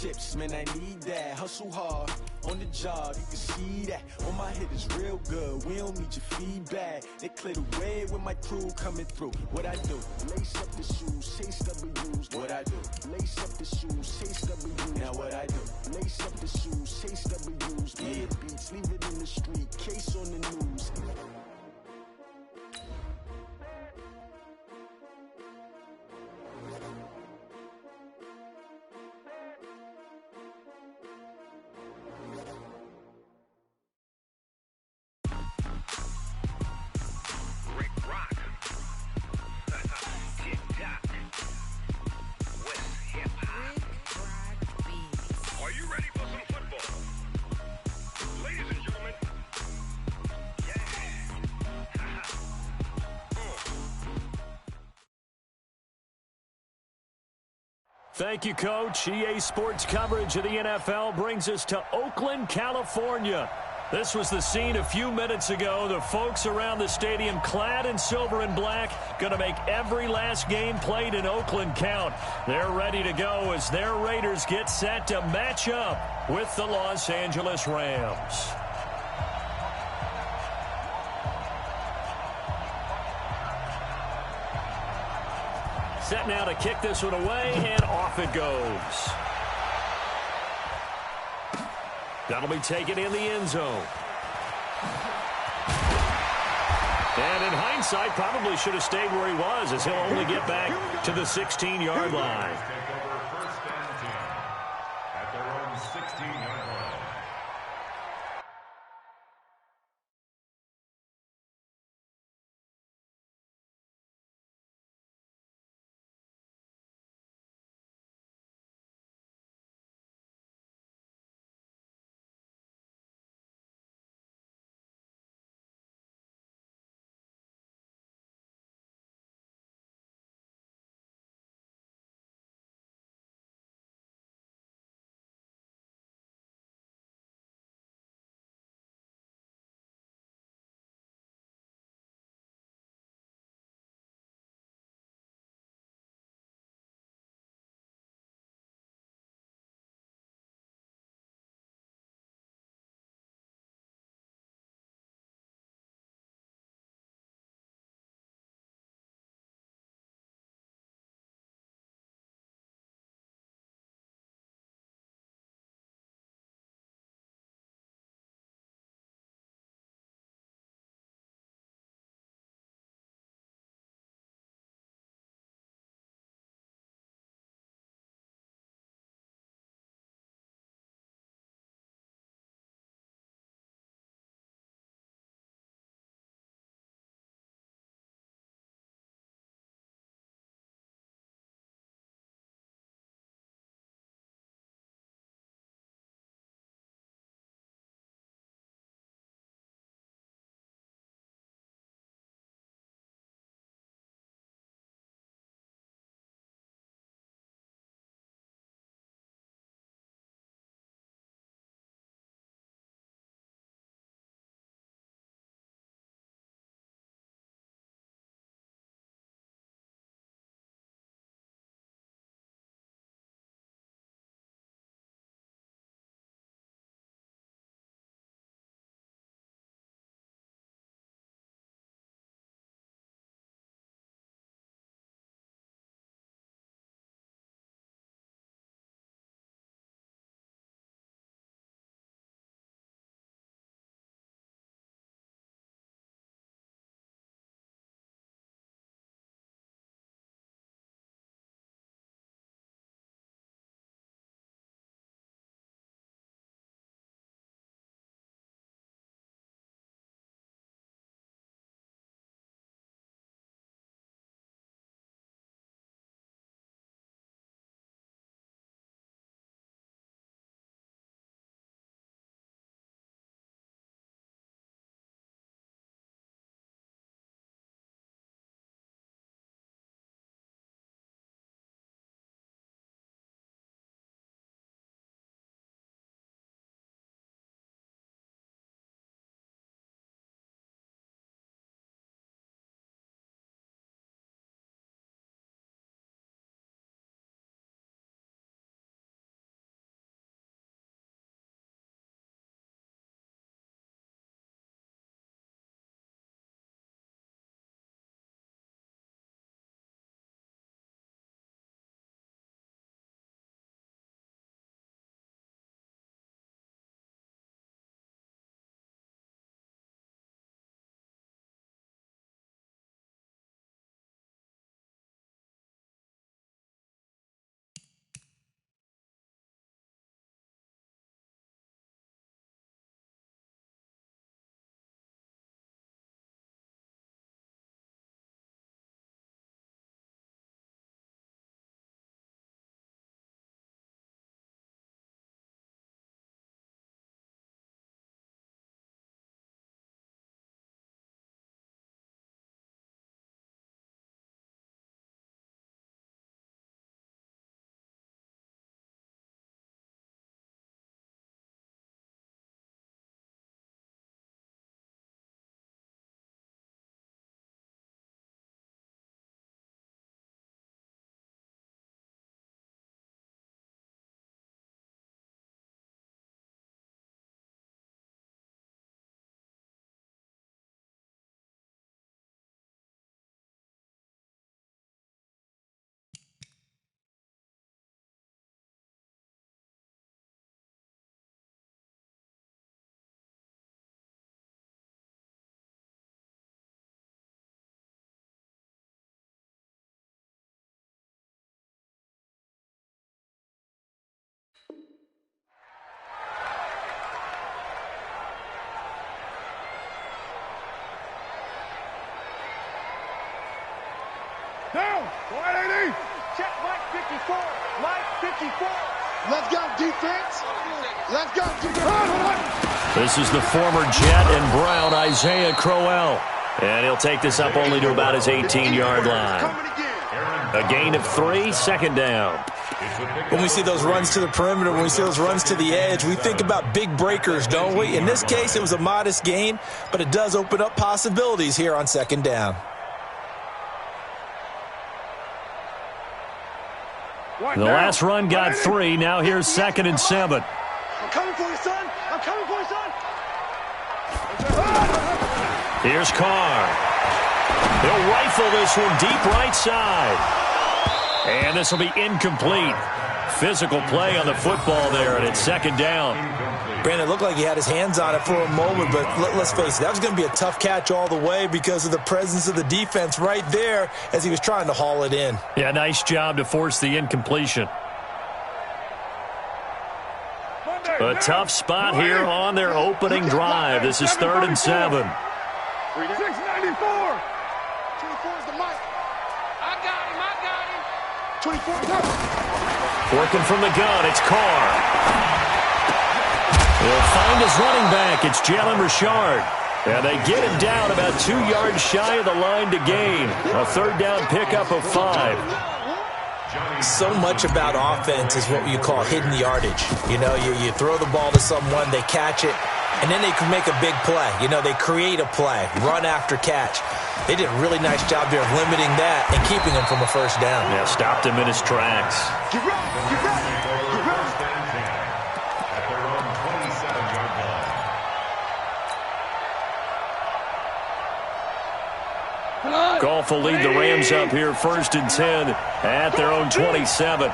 chips, man, I need that. Hustle hard, on the job, you can see that. On my hit is real good, we don't need your feedback. They clear the way with my crew coming through. What I do? Lace up the shoes, chase W's. What I do? Lace up the shoes, chase W's. Now what I do? Lace up the shoes, chase W's. Play the beats, leave it in the street, case on the news. Thank you, Coach. EA Sports coverage of the NFL brings us to Oakland, California. This was the scene a few minutes ago. The folks around the stadium clad in silver and black going to make every last game played in Oakland count. They're ready to go as their Raiders get set to match up with the Los Angeles Rams. Set now to kick this one away, and off it goes. That'll be taken in the end zone. And in hindsight, probably should have stayed where he was, as he'll only get back to the 16-yard line. Take over first and 10 at their own 16-yard line. Down. 180. Check Mike 54. Mike 54. Let's go, defense. Let's go, defense. This is the former Jet and Brown, Isaiah Crowell. And he'll take this up only to about his 18-yard line. A gain of 3, second down. When we see those runs to the perimeter, when we see those runs to the edge, we think about big breakers, don't we? In this case, it was a modest gain, but it does open up possibilities here on second down. The last run got 3. Now here's 2nd and 7. I'm coming for you, son. I'm coming for you, son. Here's Carr. He'll rifle this one deep right side. And this will be incomplete. Physical play on the football there, and it's 2nd down. Brandon, it looked like he had his hands on it for a moment, but let's face it, that was going to be a tough catch all the way because of the presence of the defense right there as he was trying to haul it in. Yeah, nice job to force the incompletion. A tough spot here on their opening drive. This is 3rd and 7. 694. 24 is the mic. I got him. 24 is up. Working from the gun, it's Carr. He'll find his running back. It's Jalen Richard. And they get him down about 2 yards shy of the line to gain. A 3rd down pickup of 5. So much about offense is what you call hidden yardage. You know, you throw the ball to someone, they catch it, and then they can make a big play. You know, they create a play, run after catch. They did a really nice job there of limiting that and keeping him from a 1st down. Yeah, stopped him in his tracks. Get ready. Get ready. Get ready. At their own 27-yard line. Goff will lead the Rams up here 1st and 10 at their own 27.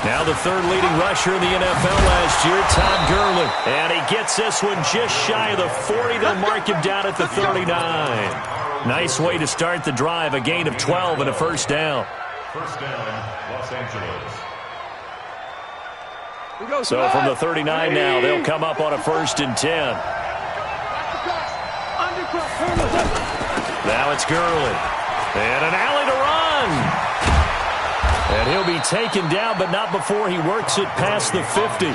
Now the 3rd leading rusher in the NFL last year, Todd Gurley. And he gets this one just shy of the 40. They'll mark him down at the 39. Nice way to start the drive. A gain of 12 and a 1st down. 1st down, Los Angeles. So from the 39 now, they'll come up on a 1st and 10. Now it's Gurley. And an alley to run. And he'll be taken down, but not before he works it past the 50.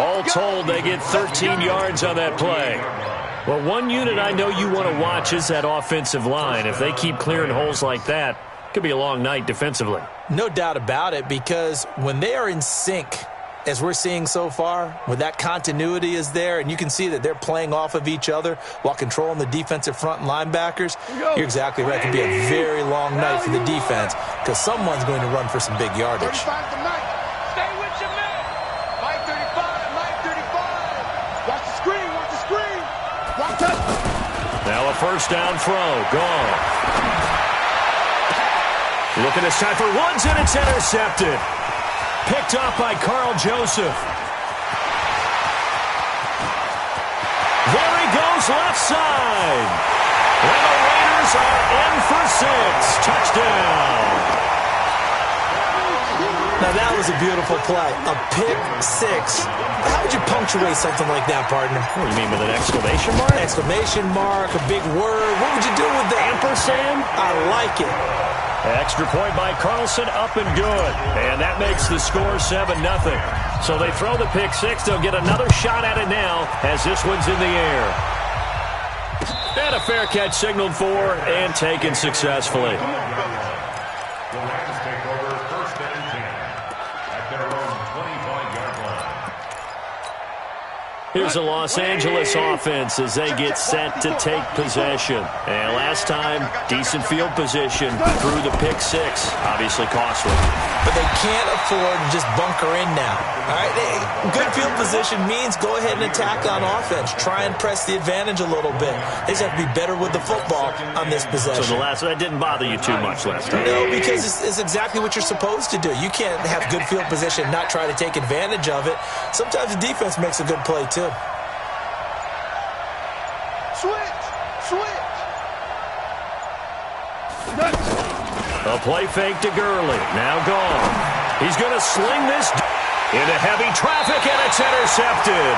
All told, they get 13 yards on that play. Well, one unit I know you want to watch is that offensive line. If they keep clearing holes like that, it could be a long night defensively. No doubt about it, because when they are in sync, as we're seeing so far, when that continuity is there, and you can see that they're playing off of each other while controlling the defensive front and linebackers, you're exactly right. It can be a very long night for the defense because someone's going to run for some big yardage. Stay with your man. Mike 35. Mike 35. Watch the screen. Watch the screen. Watch it. Now a 1st down throw. Gone. Looking this time for Woods, and it's intercepted. Picked off by Carl Joseph. There he goes, left side. And the Raiders are in for 6. Touchdown. Now that was a beautiful play. A pick 6. How would you punctuate something like that, partner? What do you mean, with an exclamation mark? Exclamation mark, a big word. What would you do with that? Ampersand? I like it. Extra point by Carlson, up and good. And that makes the score 7-0. So they throw the pick 6. They'll get another shot at it now as this one's in the air. And a fair catch signaled for and taken successfully. The Rams take over 1st and 10 at their own 25-yard line. Here's the Los Angeles offense as they get set to take possession. And last time, decent field position through the pick 6. Obviously costly. But they can't afford to just bunker in now. All right, good field position means go ahead and attack on offense. Try and press the advantage a little bit. They just have to be better with the football on this possession. So that didn't bother you too much last time? No, because it's exactly what you're supposed to do. You can't have good field position and not try to take advantage of it. Sometimes the defense makes a good play, too. Switch. A play fake to Gurley. Now gone. He's going to sling this. Into heavy traffic, and it's intercepted.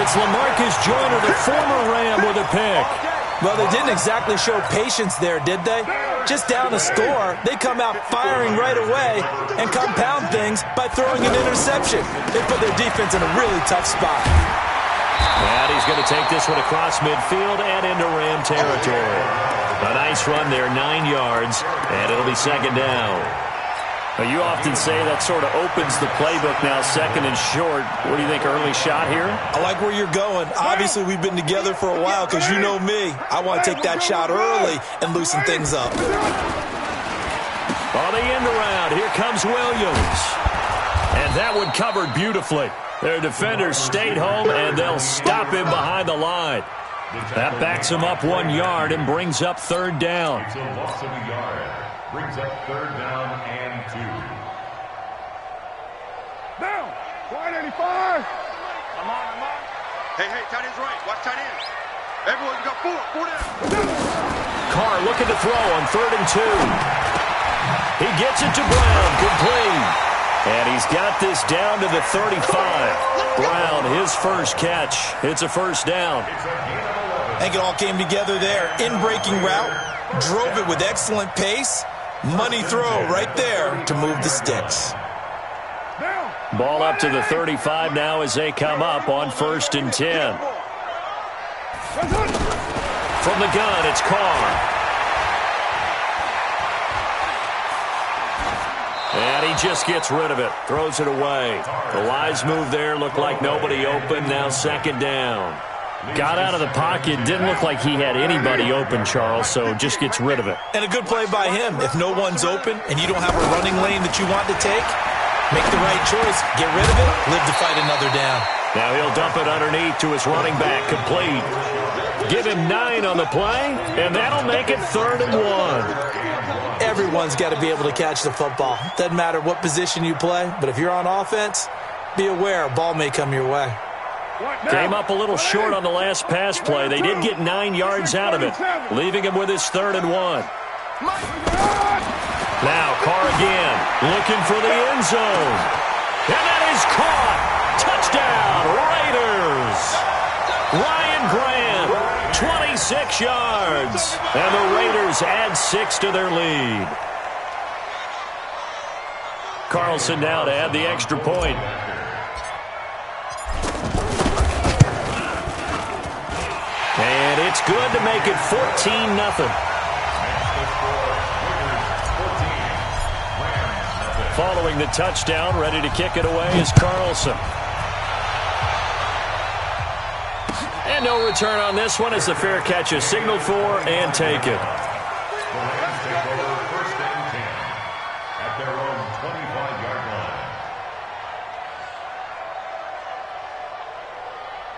It's LaMarcus Joyner, the former Ram, with a pick. Well, they didn't exactly show patience there, did they? Just down a score, they come out firing right away and compound things by throwing an interception. They put their defense in a really tough spot. And he's going to take this one across midfield and into Ram territory. A nice run there, 9 yards, and it'll be second down. Now, you often say that sort of opens the playbook now, second and short. What do you think, early shot here? I like where you're going. Obviously, we've been together for a while because you know me. I want to take that shot early and loosen things up. On the end around, here comes Williams. And that one covered beautifully. Their defenders stayed home, and they'll stop him behind the line. That backs him up 1 yard and brings up third down. It's a loss of a yard. Brings up third down and 2. Down. Wide 85. I'm on. Hey, tight end's right. Watch tight end. Everyone, you got 4 down. Carr looking to throw on 3rd and 2. He gets it to Brown, complete. And he's got this down to the 35. Brown, his first catch. It's a first down. I think it all came together there. In-breaking route. Drove it with excellent pace. Money throw right there to move the sticks. Ball up to the 35 now as they come up on 1st and 10. From the gun, it's Carr. And he just gets rid of it. Throws it away. The wise move there. Looked like nobody open. Now second down. Got out of the pocket. Didn't look like he had anybody open, Charles, so just gets rid of it. And a good play by him. If no one's open and you don't have a running lane that you want to take, make the right choice. Get rid of it. Live to fight another down. Now he'll dump it underneath to his running back. Complete. Give him 9 on the play, and that'll make it 3rd and 1. Everyone's got to be able to catch the football. Doesn't matter what position you play, but if you're on offense, be aware a ball may come your way. Came up a little short on the last pass play. They did get 9 yards out of it, leaving him with his 3rd and 1. Now Carr again, looking for the end zone. And that is caught. Touchdown, Raiders. Ryan Grant, 26 yards. And the Raiders add 6 to their lead. Carlson now to add the extra point. And it's good to make it 14-0. Following the touchdown, ready to kick it away is Carlson. And no return on this one as the fair catch is signaled for and taken.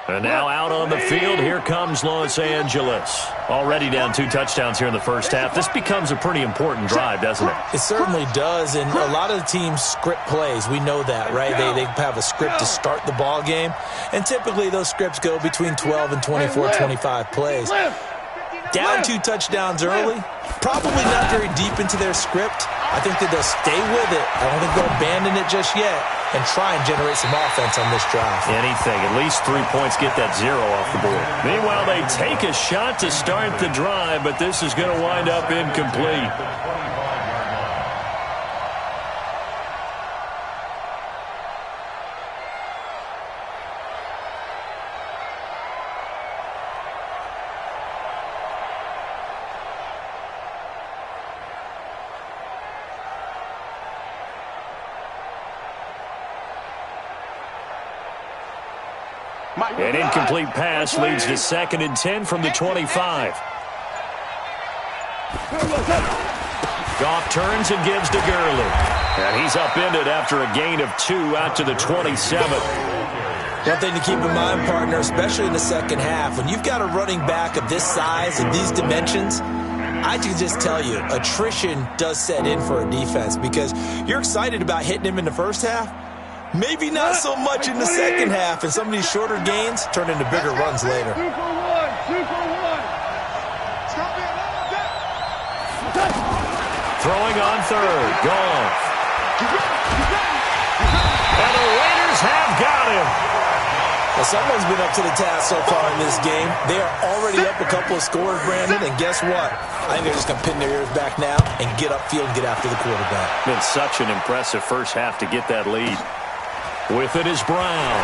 And now out on the field, here comes Los Angeles. Already down 2 touchdowns here in the first half. This becomes a pretty important drive, doesn't it? It certainly does, and a lot of the teams script plays. We know that, right? They have a script to start the ball game, and typically those scripts go between 12 and 24, 25 plays. Down 2 touchdowns early, probably not very deep into their script. I think that they'll stay with it. I don't think they'll abandon it just yet and try and generate some offense on this drive. Anything. At least 3 points, get that 0 off the board. Meanwhile, they take a shot to start the drive, but this is going to wind up incomplete. An incomplete pass leads to 2nd and 10 from the 25. Goff turns and gives to Gurley. And he's upended after a gain of 2 out to the 27. One thing to keep in mind, partner, especially in the second half, when you've got a running back of this size and these dimensions, I can just tell you, attrition does set in for a defense because you're excited about hitting him in the first half. Maybe not so much in the second half, and some of these shorter gains turn into bigger runs later. 2 for 1. 2 for 1. Throwing on 3rd. Goff. And the Raiders have got him. Well, someone's been up to the task so far in this game. They are already up a couple of scores, Brandon, and guess what? I think they're just going to pin their ears back now and get upfield and get after the quarterback. Been such an impressive first half to get that lead. With it is Brown.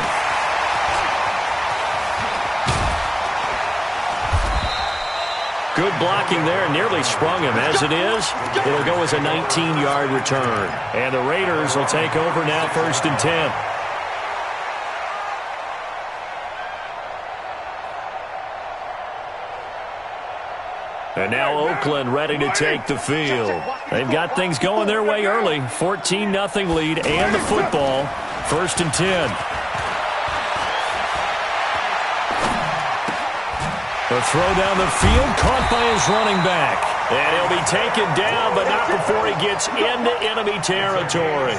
Good blocking there, nearly sprung him. As it is, it'll go as a 19-yard return. And the Raiders will take over now, 1st and 10. And now Oakland ready to take the field. They've got things going their way early. 14-0 lead and the football. 1st and 10. The throw down the field, caught by his running back. And he'll be taken down, but not before he gets into enemy territory.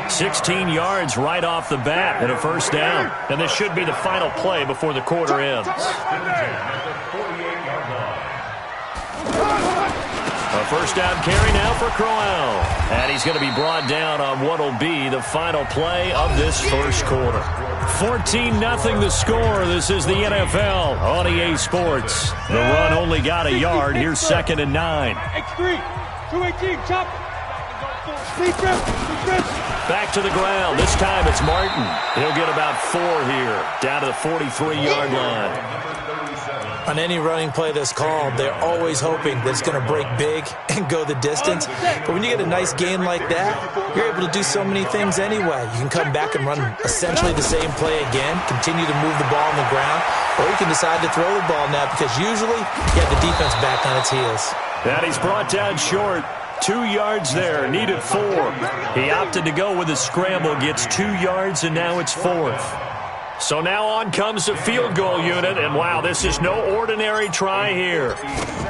16 yards right off the bat and a 1st down. And this should be the final play before the quarter ends. A 1st down carry now for Crowell. And he's going to be brought down on what will be the final play of this first quarter. 14-0 the score. This is the NFL on EA Sports. The run only got a yard. Here's 2nd and 9. X3, 218, chop. Back to the ground. This time it's Martin. He'll get about 4 here. Down to the 43-yard line. On any running play that's called, they're always hoping that it's going to break big and go the distance. But when you get a nice gain like that, you're able to do so many things anyway. You can come back and run essentially the same play again, continue to move the ball on the ground, or you can decide to throw the ball now because usually you have the defense back on its heels. And he's brought down short. 2 yards there, needed 4. He opted to go with a scramble, gets 2 yards, and now it's 4th. So now on comes the field goal unit, and wow, this is no ordinary try here.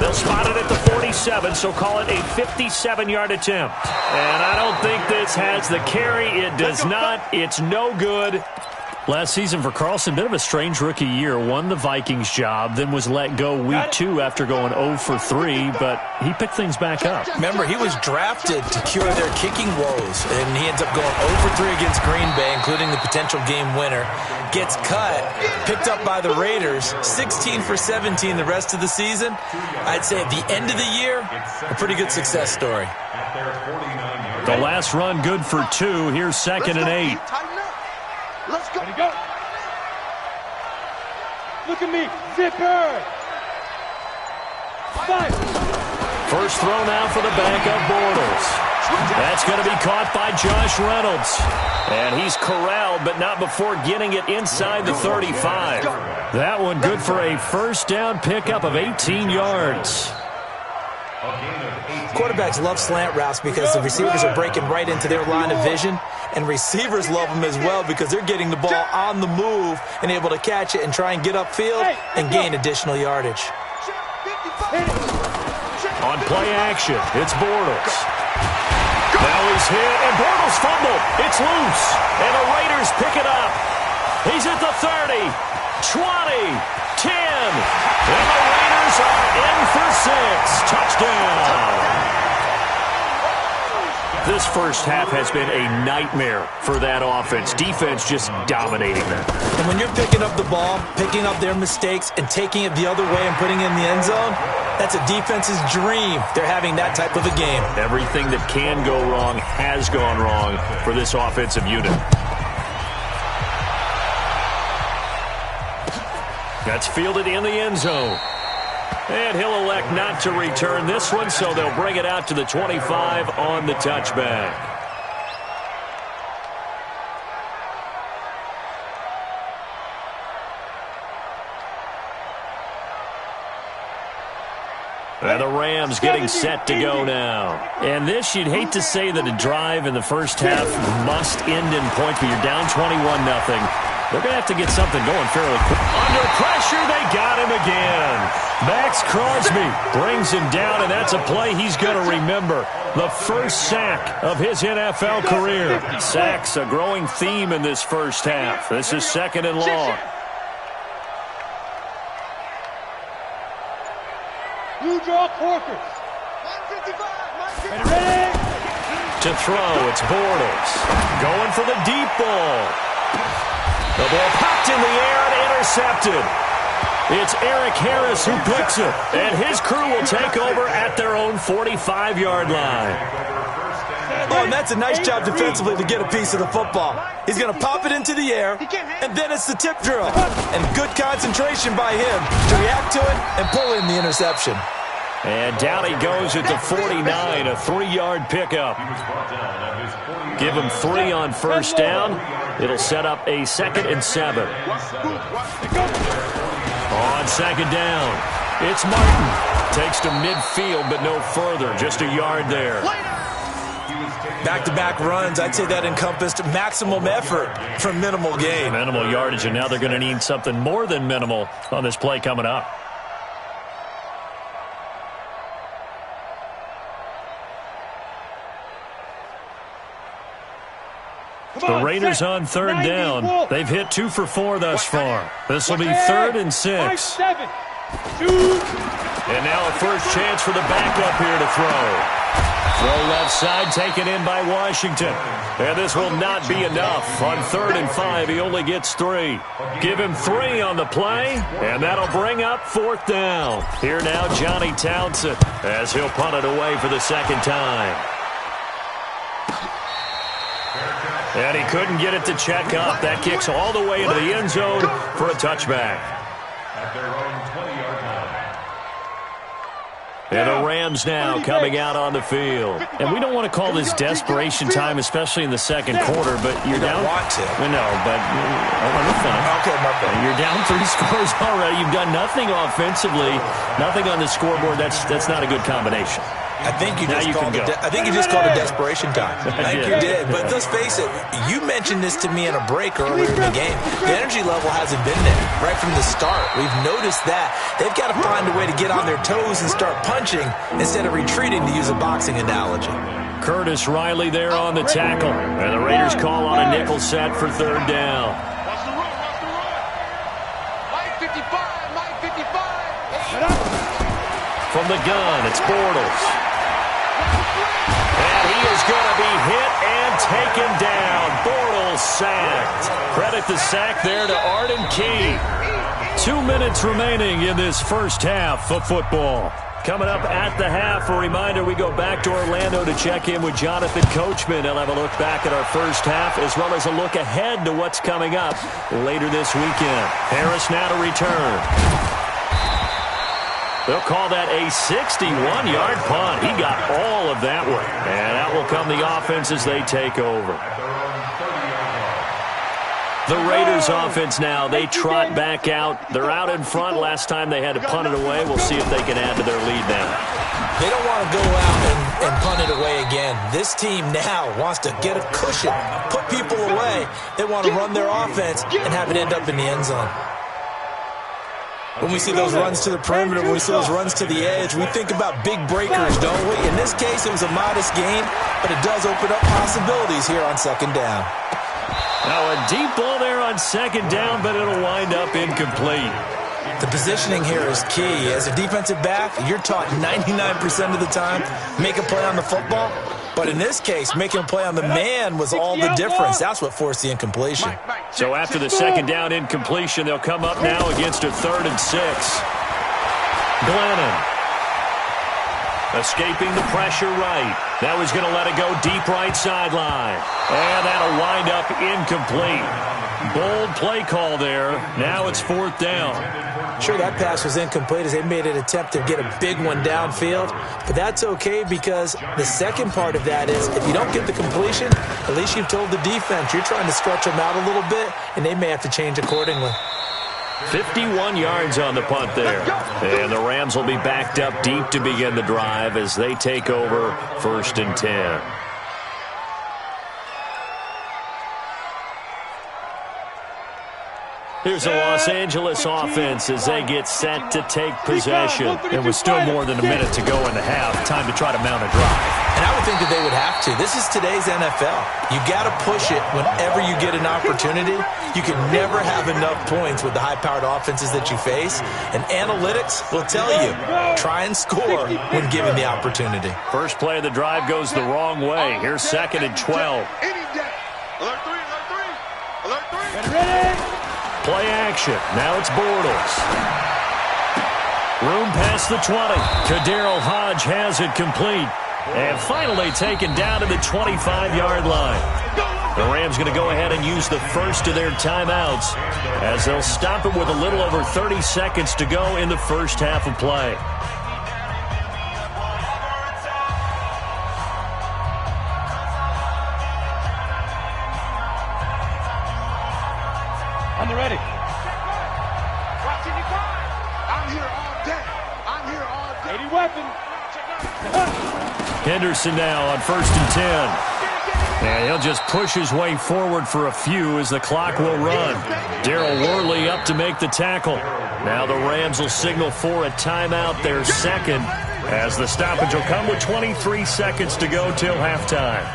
They'll spot it at the 47, so call it a 57-yard attempt. And I don't think this has the carry. It does not. It's no good. Last season for Carlson, bit of a strange rookie year. Won the Vikings job, then was let go week 2 after going 0 for 3, but he picked things back up. Remember, he was drafted to cure their kicking woes, and he ends up going 0 for 3 against Green Bay, including the potential game winner. Gets cut, picked up by the Raiders, 16 for 17 the rest of the season. I'd say at the end of the year, a pretty good success story. The last run good for 2. Here's 2nd and 8. Let's go. Go. Look at me. Zipper. 5. First throw now for the backup Bortles. That's going to be caught by Josh Reynolds. And he's corralled, but not before getting it inside the 35. That one good for a 1st down pickup of 18 yards. Quarterbacks love slant routes because the receivers are breaking right into their line of vision, and receivers love them as well because they're getting the ball on the move and able to catch it and try and get upfield and gain additional yardage. On play action, it's Bortles. Now he's hit, and Bortles fumbled. It's loose, and the Raiders pick it up. He's at the 30, 20, 10, and the Raiders are in for 6. Touchdown. This first half has been a nightmare for that offense. Defense just dominating them. And when you're picking up the ball, picking up their mistakes, and taking it the other way and putting it in the end zone, that's a defense's dream. They're having that type of a game. Everything that can go wrong has gone wrong for this offensive unit. That's fielded in the end zone. And he'll elect not to return this one, so they'll bring it out to the 25 on the touchback. And the Rams getting set to go now. And this, you'd hate to say that a drive in the first half must end in points, but you're down 21-0. They're going to have to get something going fairly quick. Under pressure, they got him again. Max Crosby brings him down, and that's a play he's going to remember. The first sack of his NFL career. Sacks, a growing theme in this first half. This is 2nd and long. You draw Corker. Ready? To throw, it's Bortles. Going for the deep ball. The ball popped in the air and intercepted. It's Eric Harris who picks it, and his crew will take over at their own 45-yard line. Oh, and that's a nice job defensively to get a piece of the football. He's going to pop it into the air, and then it's the tip drill. And good concentration by him to react to it and pull in the interception. And down he goes at the 49, a 3-yard pickup. Give him 3 on first down. It'll set up a 2nd and 7. On second down, it's Martin. Takes to midfield, but no further. Just a yard there. Back-to-back runs, I'd say that encompassed maximum effort for minimal gain. Minimal yardage, and now they're going to need something more than minimal on this play coming up. The Raiders on third down. They've hit 2 for 4 thus far. This will be 3rd and 6. And now a first chance for the backup here to throw. Throw left side, taken in by Washington. And this will not be enough. On 3rd and 5, he only gets 3. Give him 3 on the play, and that'll bring up 4th down. Here now, Johnny Townsend, as he'll punt it away for the 2nd time. And he couldn't get it to check up. That kicks all the way into the end zone for a touchback. At their own 20-yard line. And the Rams now coming out on the field. And we don't want to call this desperation time, especially in the second quarter, but you're down. Want to. No, but Okay, my bad. you're down 3 scores already. You've done nothing offensively, nothing on the scoreboard. That's not a good combination. I think you just called it desperation time. I think you did. But let's face it, you mentioned this to me in a break earlier in the game. The energy level hasn't been there right from the start. We've noticed that. They've got to find a way to get on their toes and start punching instead of retreating, to use a boxing analogy. Curtis Riley there on the tackle. And the Raiders call on a nickel set for 3rd down. Watch the run, watch the run. Mike 55, Mike 55. From the gun, it's Bortles. And he is going to be hit and taken down. Bortles sacked. Credit the sack there to Arden Key. 2 minutes remaining in this first half of football. Coming up at the half, a reminder, we go back to Orlando to check in with Jonathan Coachman. He'll have a look back at our first half as well as a look ahead to what's coming up later this weekend. Harris now to return. They'll call that a 61-yard punt. He got all of that one. And that will come the offense as they take over. The Raiders offense now, they trot back out. They're out in front. Last time they had to punt it away. We'll see if they can add to their lead now. They don't want to go out and punt it away again. This team now wants to get a cushion, put people away. They want to run their offense and have it end up in the end zone. When we see those runs to the perimeter, when we see those runs to the edge, we think about big breakers, don't we? In this case, it was a modest gain, but it does open up possibilities here on 2nd down. Now a deep ball there on 2nd down, but it'll wind up incomplete. The positioning here is key. As a defensive back, you're taught 99% of the time, make a play on the football. But in this case, making a play on the man was all the difference. That's what forced the incompletion. So after the 2nd down incompletion, they'll come up now against a 3rd and 6. Glennon. Escaping the pressure right. Now he's going to let it go deep right sideline. And that'll wind up incomplete. Bold play call there. Now it's 4th down. Sure, that pass was incomplete as they made an attempt to get a big one downfield. But that's okay because the second part of that is if you don't get the completion, at least you've told the defense you're trying to stretch them out a little bit, and they may have to change accordingly. 51 yards on the punt there. And the Rams will be backed up deep to begin the drive as they take over 1st and 10. Here's the Los Angeles offense as they get set to take possession. And with still more than a minute to go in the half, time to try to mount a drive. And I would think that they would have to. This is today's NFL. You got to push it whenever you get an opportunity. You can never have enough points with the high-powered offenses that you face. And analytics will tell you, try and score when given the opportunity. First play of the drive goes the wrong way. Here's 2nd and 12. Alert 3, alert 3, alert 3. Play action. Now it's Bortles. Room past the 20. Kadarrell Hodge has it complete. And finally taken down to the 25-yard line. The Rams going to go ahead and use the first of their timeouts as they'll stop it with a little over 30 seconds to go in the first half of play. On the ready. I'm here all day. I'm here all day. 80 weapon. Henderson now on 1st and 10. And he'll just push his way forward for a few as the clock will run. Darryl Worley up to make the tackle. Now the Rams will signal for a timeout, their second, as the stoppage will come with 23 seconds to go till halftime.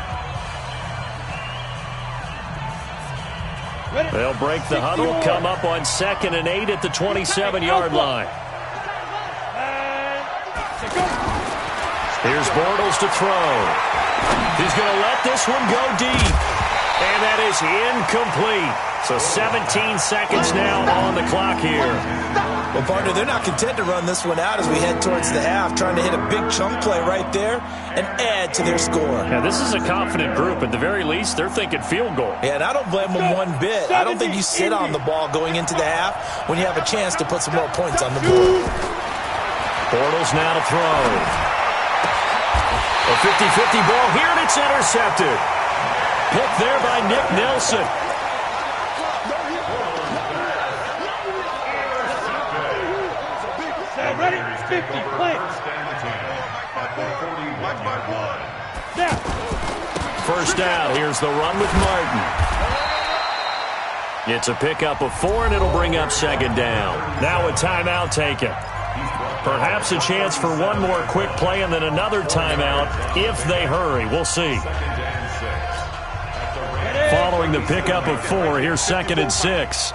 They'll break the huddle, come up on 2nd and 8 at the 27-yard line. Here's Bortles to throw. He's going to let this one go deep. And that is incomplete. So 17 seconds now on the clock here. Well, partner, they're not content to run this one out as we head towards the half, trying to hit a big chunk play right there and add to their score. Yeah, this is a confident group. At the very least, they're thinking field goal. Yeah, and I don't blame them one bit. I don't think you sit on the ball going into the half when you have a chance to put some more points on the board. Bortles now to throw. A 50-50 ball here, and it's intercepted. Picked there by Nick Nelson. Ready? 50, play. First down, here's the run with Martin. It's a pickup of 4, and it'll bring up 2nd down. Now a timeout taken. Perhaps a chance for one more quick play and then another timeout if they hurry. We'll see. Following the pickup of 4, here's 2nd and 6.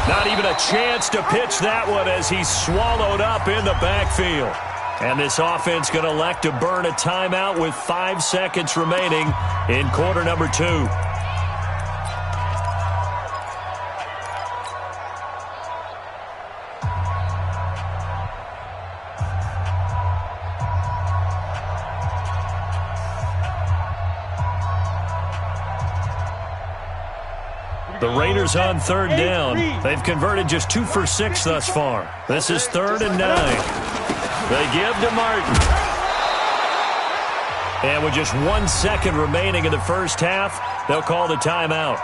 Not even a chance to pitch that one as he's swallowed up in the backfield. And this offense going to elect to burn a timeout with 5 seconds remaining in quarter number 2. The Raiders on 3rd down. They've converted just 2 for 6 thus far. This is 3rd and 9. They give to Martin. And with just 1 second remaining in the first half, they'll call the timeout.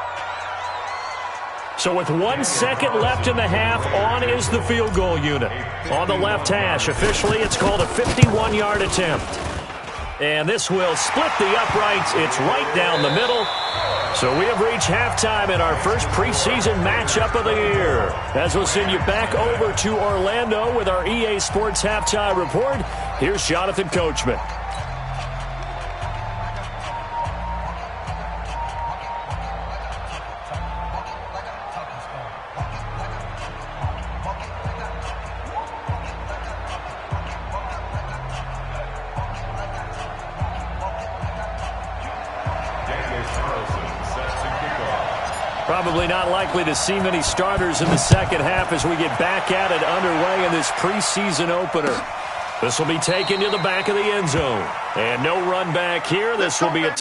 So with 1 second left in the half, on is the field goal unit. On the left hash, officially it's called a 51-yard attempt. And this will split the uprights. It's right down the middle. So we have reached halftime in our first preseason matchup of the year. As we'll send you back over to Orlando with our EA Sports Halftime Report, here's Jonathan Coachman. Probably not likely to see many starters in the second half as we get back at it underway in this preseason opener. This will be taken to the back of the end zone. And no run back here. This will be a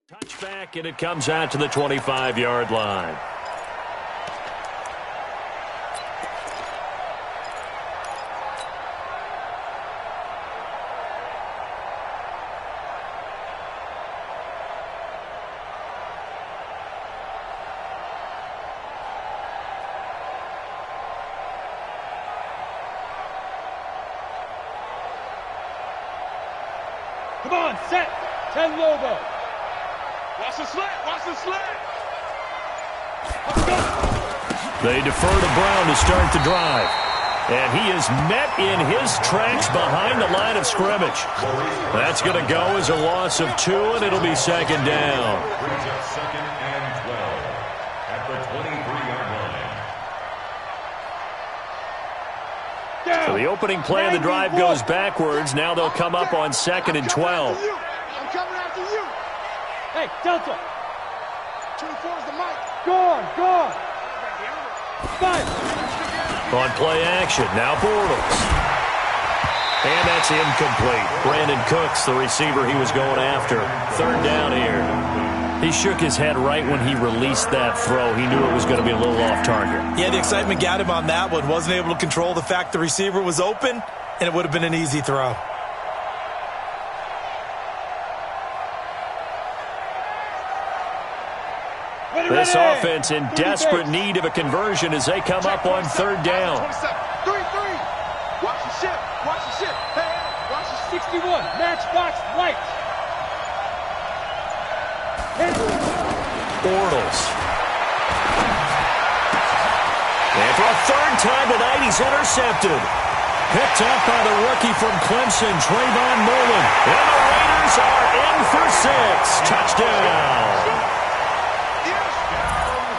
Touchback, and it comes out to the 25-yard line. Come on, set. 10 logo. Watch the slant. Watch the slant. Let's go. They defer to Brown to start the drive. And he is met in his tracks behind the line of scrimmage. That's going to go as a loss of 2, and it'll be second down. Brings up second and 12 at the 23-yard line. So the opening play of the drive goes backwards. Now they'll come up on second and 12. I'm coming after you. Hey, Delta. 24 is the mic. Gone. 5. On play action, now Bortles. And that's incomplete. Brandon Cooks, the receiver he was going after. Third down here. He shook his head right when he released that throw. He knew it was going to be a little off target. Yeah, the excitement got him on that one. Wasn't able to control the fact the receiver was open, and it would have been an easy throw. This offense in desperate need of a conversion as they come up on third down. 3-3. Watch the ship. Watch the ship. Hey, watch the 61. Matchbox lights. Bortles. And for a third time tonight, he's intercepted. Picked up by the rookie from Clemson, Trayvon Mullen. And the Raiders are in for 6. Touchdown.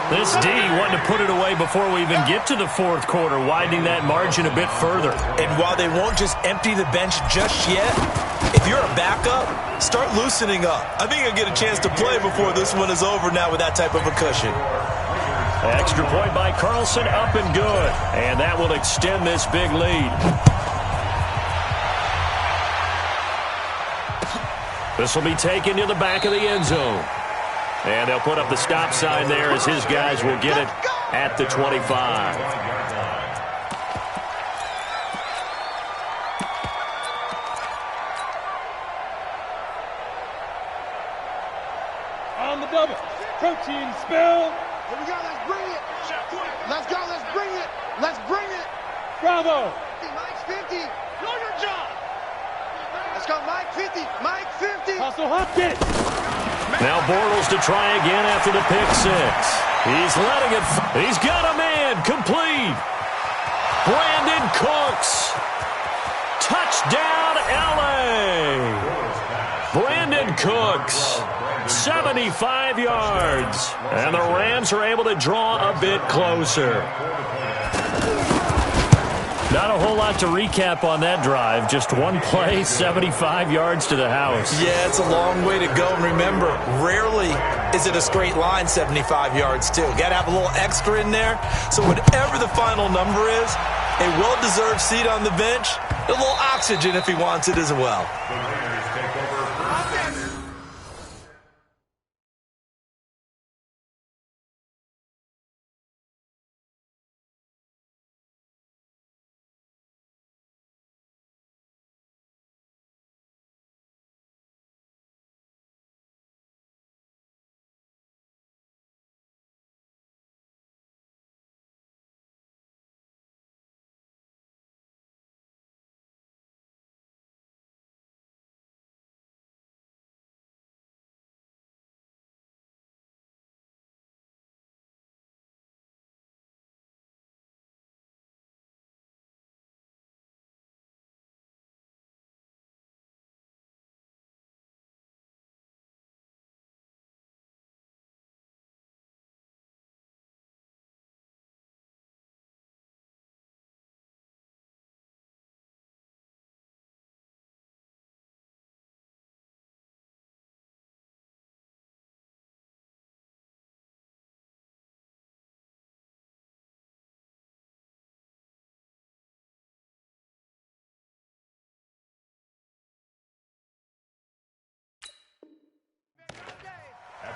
This D wanting to put it away before we even get to the fourth quarter, widening that margin a bit further. And while they won't just empty the bench just yet, if you're a backup, start loosening up. I think you'll get a chance to play before this one is over now with that type of a cushion. Extra point by Carlson, up and good. And that will extend this big lead. This will be taken to the back of the end zone. And they'll put up the stop sign there as his guys will get it at the 25. On the double. Protein spill. Here we go. Let's bring it. Let's go. Let's bring it. Let's bring it. Bravo. Mike's 50. Know your job. Let's go. Mike 50. Mike 50. Hustle Hopkins. Now Bortles to try again after the pick 6. He's letting it. He's got a man. Complete. Brandon Cooks. Touchdown, L.A. Brandon Cooks. 75 yards. And the Rams are able to draw a bit closer. Not a whole lot to recap on that drive. Just one play, 75 yards to the house. Yeah, it's a long way to go. And remember, rarely is it a straight line 75 yards, too. Got to have a little extra in there. So whatever the final number is, a well-deserved seat on the bench, a little oxygen if he wants it as well.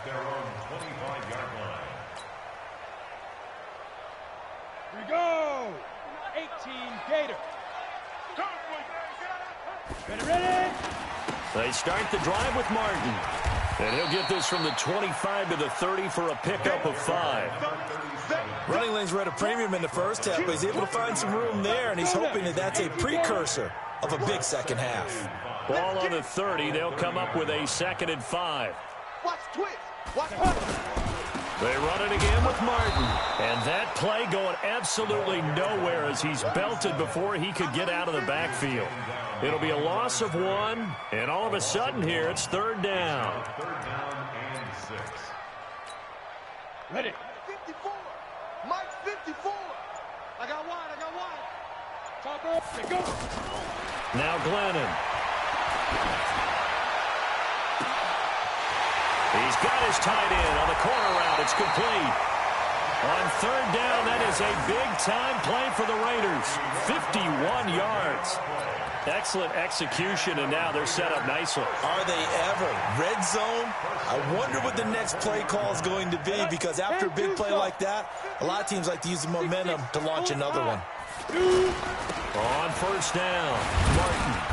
at their own 25-yard line. Here we go. 18 Gator. Ready. They start the drive with Martin. And he'll get this from the 25 to the 30 for a pickup of 5. Running lanes were at a premium in the first half, but he's able to find some room there, and he's hoping that that's a precursor of a big second half. Ball on the 30. They'll come up with a 2nd and 5. Watch twist. Watch They run it again with Martin. And that play going absolutely nowhere as he's belted before he could get out of the backfield. It'll be a loss of 1, and all of a sudden here it's 3rd down. 3rd down and 6. Ready. 54. Mike 54. I got wide. Top up. They go. Now Glennon. He's got his tight end on the corner route. It's complete. On 3rd down, that is a big-time play for the Raiders. 51 yards. Excellent execution, and now they're set up nicely. Are they ever? Red zone? I wonder what the next play call is going to be, because after a big play like that, a lot of teams like to use the momentum to launch another one. On 1st down, Martin.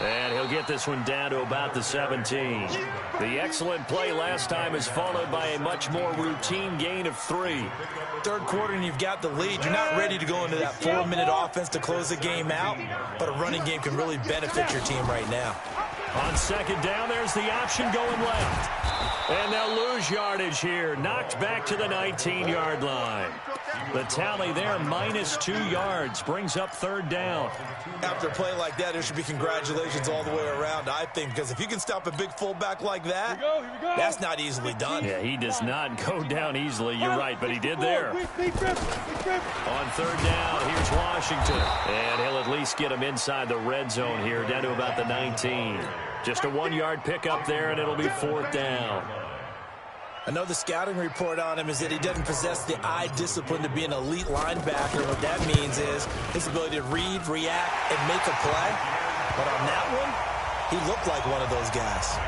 And he'll get this one down to about the 17. The excellent play last time is followed by a much more routine gain of 3. 3rd quarter and you've got the lead. You're not ready to go into that 4-minute offense to close the game out, but a running game can really benefit your team right now. On 2nd down, there's the option going left. And they'll lose yardage here. Knocked back to the 19-yard line. The tally there, -2 yards, brings up 3rd down. After a play like that, there should be congratulations all the way around, I think, because if you can stop a big fullback like that, Here we go. that's not easily done. Yeah, he does not go down easily. You're right, but he did there. Big trip. On 3rd down, here's Washington. And he'll at least get him inside the red zone here, down to about the 19. Just a 1-yard pickup there, and it'll be 4th down. I know the scouting report on him is that he doesn't possess the eye discipline to be an elite linebacker. What that means is his ability to read, react, and make a play. But on that one, he looked like one of those guys.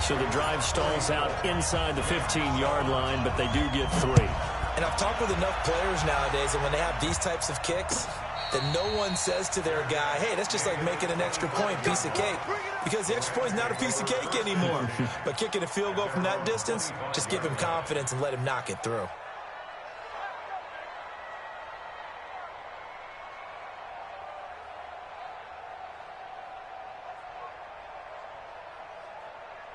So the drive stalls out inside the 15-yard line, but they do get 3. And I've talked with enough players nowadays, and when they have these types of kicks, that no one says to their guy, hey, that's just like making an extra point, piece of cake. Because the extra point is not a piece of cake anymore. But kicking a field goal from that distance, just give him confidence and let him knock it through.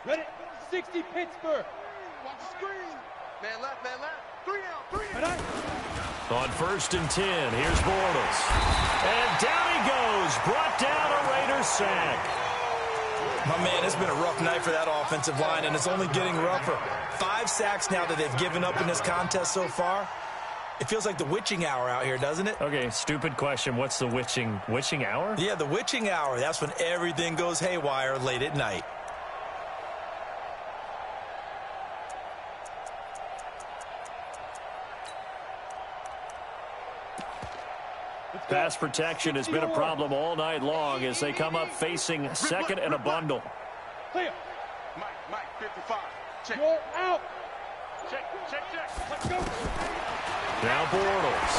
Ready. 60 Pittsburgh. Watch the screen. Man left. 3 out. On 1st and 10, here's Bortles. And down he goes. Brought down a Raiders sack. My man, it's been a rough night for that offensive line, and it's only getting rougher. 5 sacks now that they've given up in this contest so far. It feels like the witching hour out here, doesn't it? Okay, stupid question. What's the witching hour? Yeah, the witching hour. That's when everything goes haywire late at night. Pass protection has been a problem all night long as they come up facing 2nd and a bundle. Clear. Mike 55. Check. You're out. Check. Let's go. Now Bortles.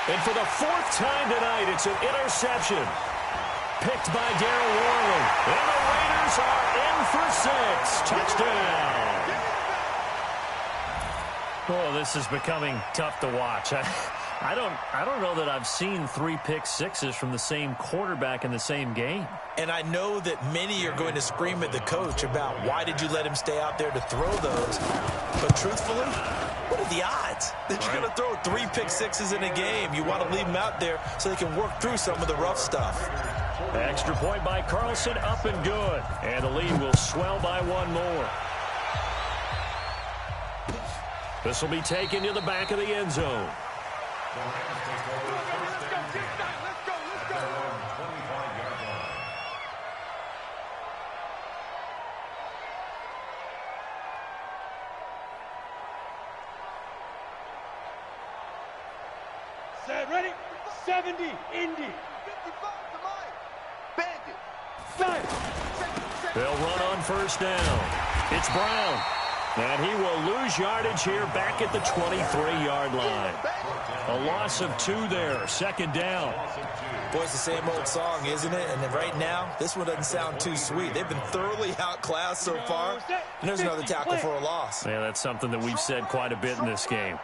And for the 4th time tonight, it's an interception. Picked by Darryl Worley. And the Raiders are in for 6. Touchdown. Oh, this is becoming tough to watch. I don't know that I've seen 3 pick sixes from the same quarterback in the same game. And I know that many are going to scream at the coach about why did you let him stay out there to throw those. But truthfully, what are the odds that you're going to throw 3 pick sixes in a game? You want to leave them out there so they can work through some of the rough stuff. Extra point by Carlson, up and good. And the lead will swell by 1 more. This will be taken to the back of the end zone. Set, ready. 70, Indy. 55 to Mike. Bandit. Five. They'll run on 1st down. It's Brown. And he will lose yardage here back at the 23-yard line. A loss of 2 there. Second down. Boy, it's the same old song, isn't it? And right now, this one doesn't sound too sweet. They've been thoroughly outclassed so far. And there's another tackle for a loss. Yeah, that's something that we've said quite a bit in this game.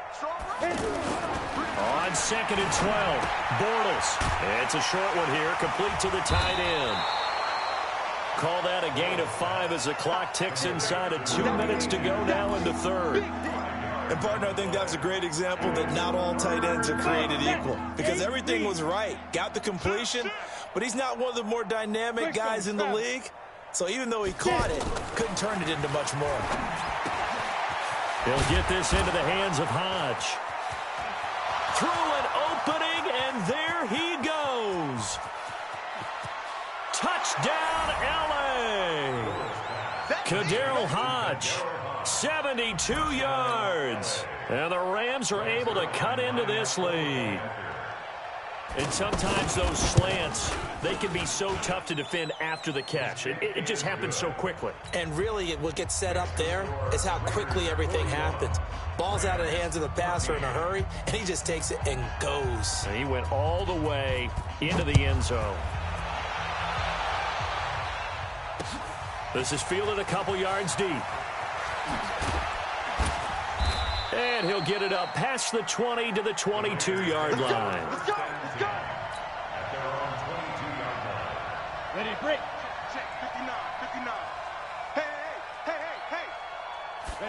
On 2nd and 12, Bortles. It's a short one here, complete to the tight end. Call that a gain of 5 as the clock ticks inside of 2 minutes to go now in the third. And, partner, I think that's a great example that not all tight ends are created equal. Because everything was right. Got the completion, but he's not one of the more dynamic guys in the league. So even though he caught it, couldn't turn it into much more. He'll get this into the hands of Hodge. Through an opening, and there he goes. Touchdown, L.A. Kaderl Hodge, 72 yards. And the Rams are able to cut into this lead. And sometimes those slants, they can be so tough to defend after the catch. It just happens so quickly. And really, what gets set up there is how quickly everything happens. Ball's out of the hands of the passer in a hurry, and he just takes it and goes. And he went all the way into the end zone. This is fielded a couple yards deep. And he'll get it up past the 20 to the 22-yard line. Let's go. Let's go. Ready, break. Check. 59. Hey.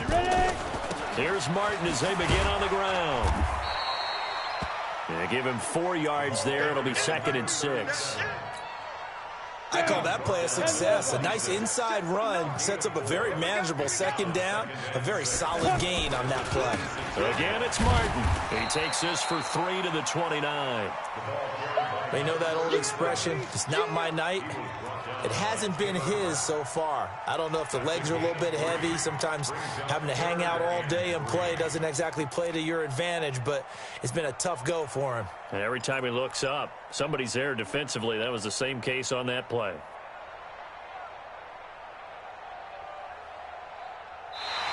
Ready. Here's Martin as they begin on the ground. They give him 4 yards there. It'll be 2nd and 6. I call that play a success. A nice inside run sets up a very manageable second down. A very solid gain on that play. Again, it's Martin. He takes this for 3 to the 29. They know that old expression, it's not my night. It hasn't been his so far. I don't know if the legs are a little bit heavy. Sometimes having to hang out all day and play doesn't exactly play to your advantage, but it's been a tough go for him. And every time he looks up, somebody's there defensively. That was the same case on that play.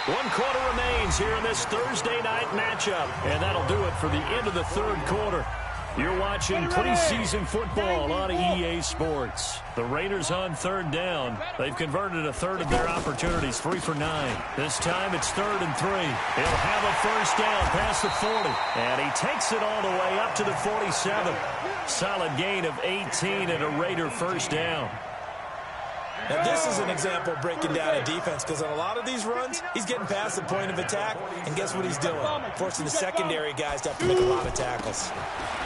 One quarter remains here in this Thursday night matchup, and that'll do it for the end of the third quarter. You're watching preseason football on EA Sports. The Raiders on third down. They've converted a third of their opportunities, 3 for 9. This time it's 3rd and 3. He'll have a first down past the 40. And he takes it all the way up to the 47. Solid gain of 18 and a Raider first down. Now, this is an example of breaking down a defense because on a lot of these runs, he's getting past the point of attack, and guess what he's doing? Forcing the secondary guys to have to make a lot of tackles.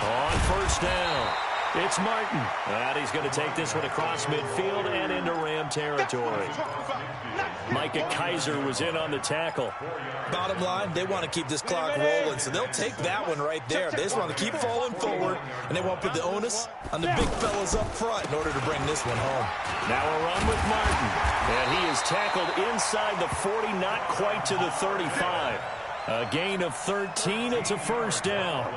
On first down, it's Martin. And he's going to take this one across midfield and into Ram territory. Micah Kaiser was in on the tackle. Bottom line, they want to keep this clock rolling, so they'll take that one right there. They just want to keep falling forward, and they want to put the onus on the big fellas up front in order to bring this one home. Now a run with Martin. And he is tackled inside the 40, not quite to the 35. A gain of 13. It's a first down.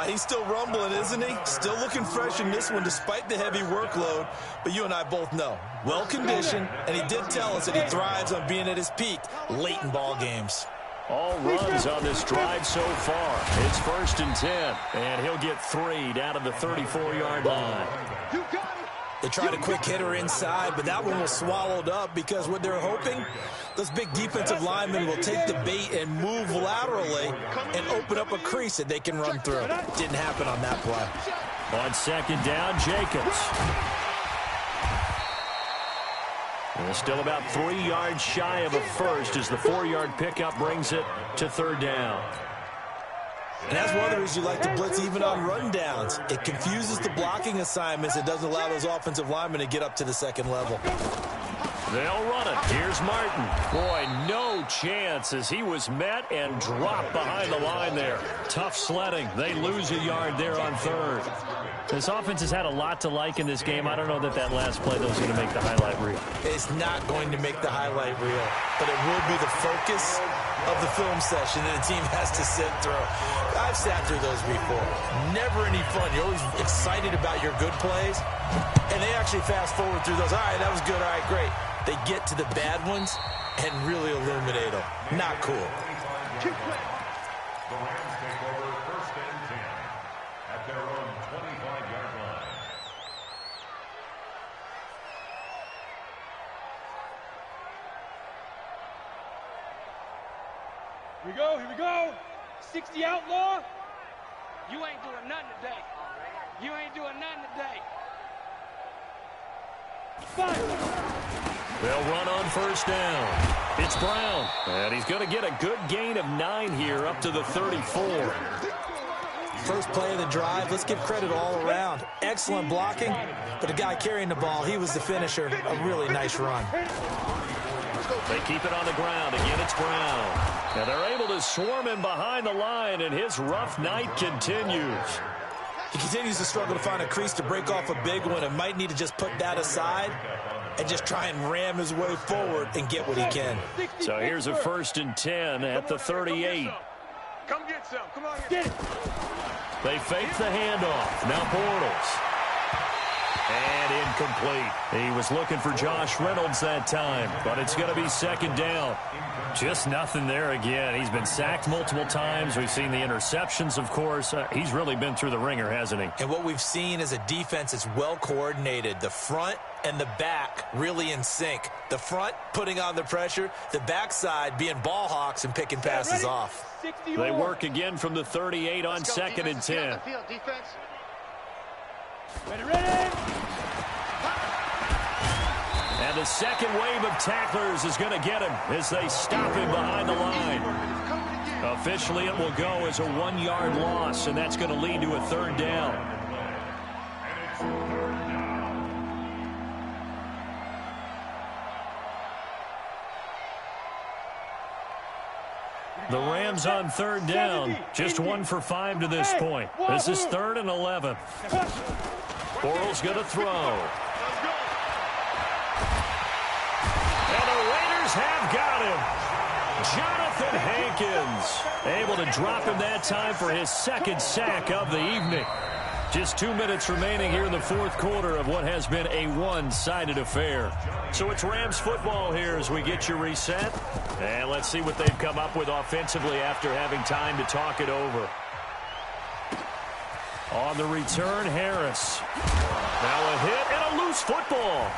He's still rumbling, isn't he? Still looking fresh in this one despite the heavy workload. But you and I both know, well-conditioned, and he did tell us that he thrives on being at his peak late in ball games. All runs on this drive so far. It's 1st and 10, and he'll get 3 down to the 34-yard line. They tried a quick hitter inside, but that one was swallowed up because what they're hoping, those big defensive linemen will take the bait and move laterally and open up a crease that they can run through. Didn't happen on that play. On 2nd down, Jacobs. And still about 3 yards shy of a first as the 4-yard pickup brings it to 3rd down. And that's one of the reasons you like to blitz even on rundowns. It confuses the blocking assignments. It doesn't allow those offensive linemen to get up to the second level. They'll run it. Here's Martin. Boy, no chance as he was met and dropped behind the line there. Tough sledding. They lose a yard there on 3rd. This offense has had a lot to like in this game. I don't know that last play, though, is going to make the highlight reel. It's not going to make the highlight reel, but it will be the focus of the film session that the team has to sit through. I've sat through those before. Never any fun. You're always excited about your good plays, and they actually fast forward through those. All right, that was good. All right, great. They get to the bad ones and really illuminate them. Not cool. The Rams take over 1st and 10 at their own 25-yard line. Here we go, here we go. 60 outlaw. You ain't doing nothing today. You ain't doing nothing today. Fire. They'll run on 1st down. It's Brown, and he's going to get a good gain of 9 here up to the 34. First play of the drive, let's give credit all around. Excellent blocking, but the guy carrying the ball, he was the finisher. A really nice run. They keep it on the ground. Again, it's Brown. And they're able to swarm him behind the line, and his rough night continues. He continues to struggle to find a crease to break off a big one and might need to just put that aside and just try and ram his way forward and get what he can. So here's a 1st and 10 at the 38. Come get some. Come on, get it. They fake the handoff. Now Bortles. And incomplete. He was looking for Josh Reynolds that time, but it's going to be 2nd down. Just nothing there again. He's been sacked multiple times. We've seen the interceptions, of course. He's really been through the ringer, hasn't he? And what we've seen is a defense that's well coordinated. The front and the back really in sync. The front putting on the pressure, the backside being ball hawks and picking passes off. They work again from the 38 on 2nd and 10. Ready. And the second wave of tacklers is going to get him as they stop him behind the line. Officially, it will go as a 1-yard loss, and that's going to lead to a 3rd down. The Rams on 3rd down, just 1 for 5 to this point. This is 3rd and 11. Bortles going to throw. And the Raiders have got him. Jonathan Hankins able to drop him that time for his 2nd sack of the evening. Just 2 minutes remaining here in the 4th quarter of what has been a one-sided affair. So it's Rams football here as we get you reset. And let's see what they've come up with offensively after having time to talk it over. On the return, Harris. Now a hit and a loose football.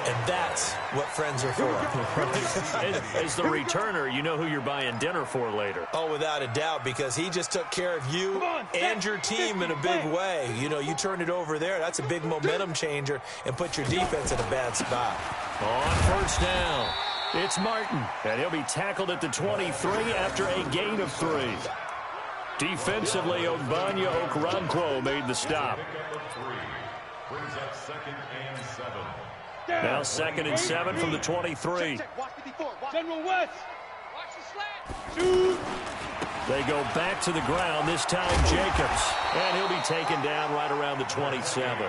And that's what friends are for. As the returner, you know who you're buying dinner for later. Oh, without a doubt, because he just took care of you and your team in a big way. You know, you turn it over there, that's a big momentum changer and put your defense in a bad spot. On 1st down, it's Martin, and he'll be tackled at the 23 after a gain of 3. Defensively, Ogbanya Okoronkwo made the stop. Brings up 2nd and 7. Now 2nd and 7 from the 23. General West. Watch the slant. They go back to the ground, this time Jacobs. And he'll be taken down right around the 27.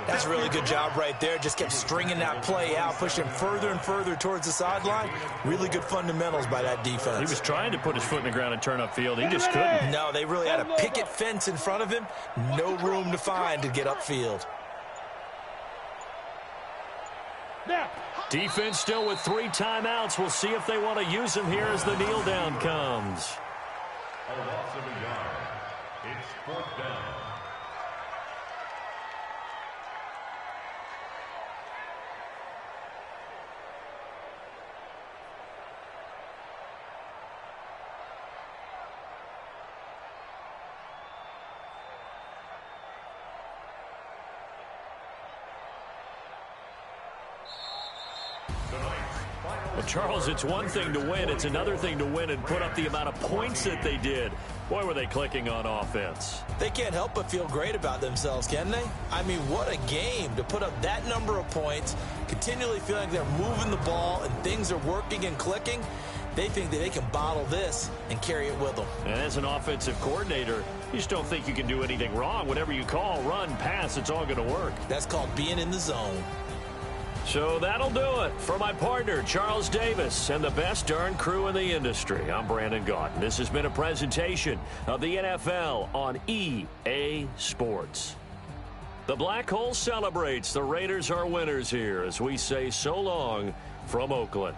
That's a really good job right there. Just kept stringing that play out, pushing further and further towards the sideline. Really good fundamentals by that defense. He was trying to put his foot in the ground and turn upfield. He just couldn't. No, they really had a picket fence in front of him. No room to find to get upfield. Defense still with 3 timeouts. We'll see if they want to use them here as the kneel down comes. A loss of a yard. It's 4th down. Well, Charles, it's one thing to win. It's another thing to win and put up the amount of points that they did. Boy, were they clicking on offense. They can't help but feel great about themselves, can they? I mean, what a game to put up that number of points, continually feeling like they're moving the ball and things are working and clicking. They think that they can bottle this and carry it with them. And as an offensive coordinator, you just don't think you can do anything wrong. Whatever you call, run, pass, it's all going to work. That's called being in the zone. So that'll do it. For my partner, Charles Davis, and the best darn crew in the industry, I'm Brandon Gaudin. This has been a presentation of the NFL on EA Sports. The Black Hole celebrates. The Raiders are winners here as we say so long from Oakland.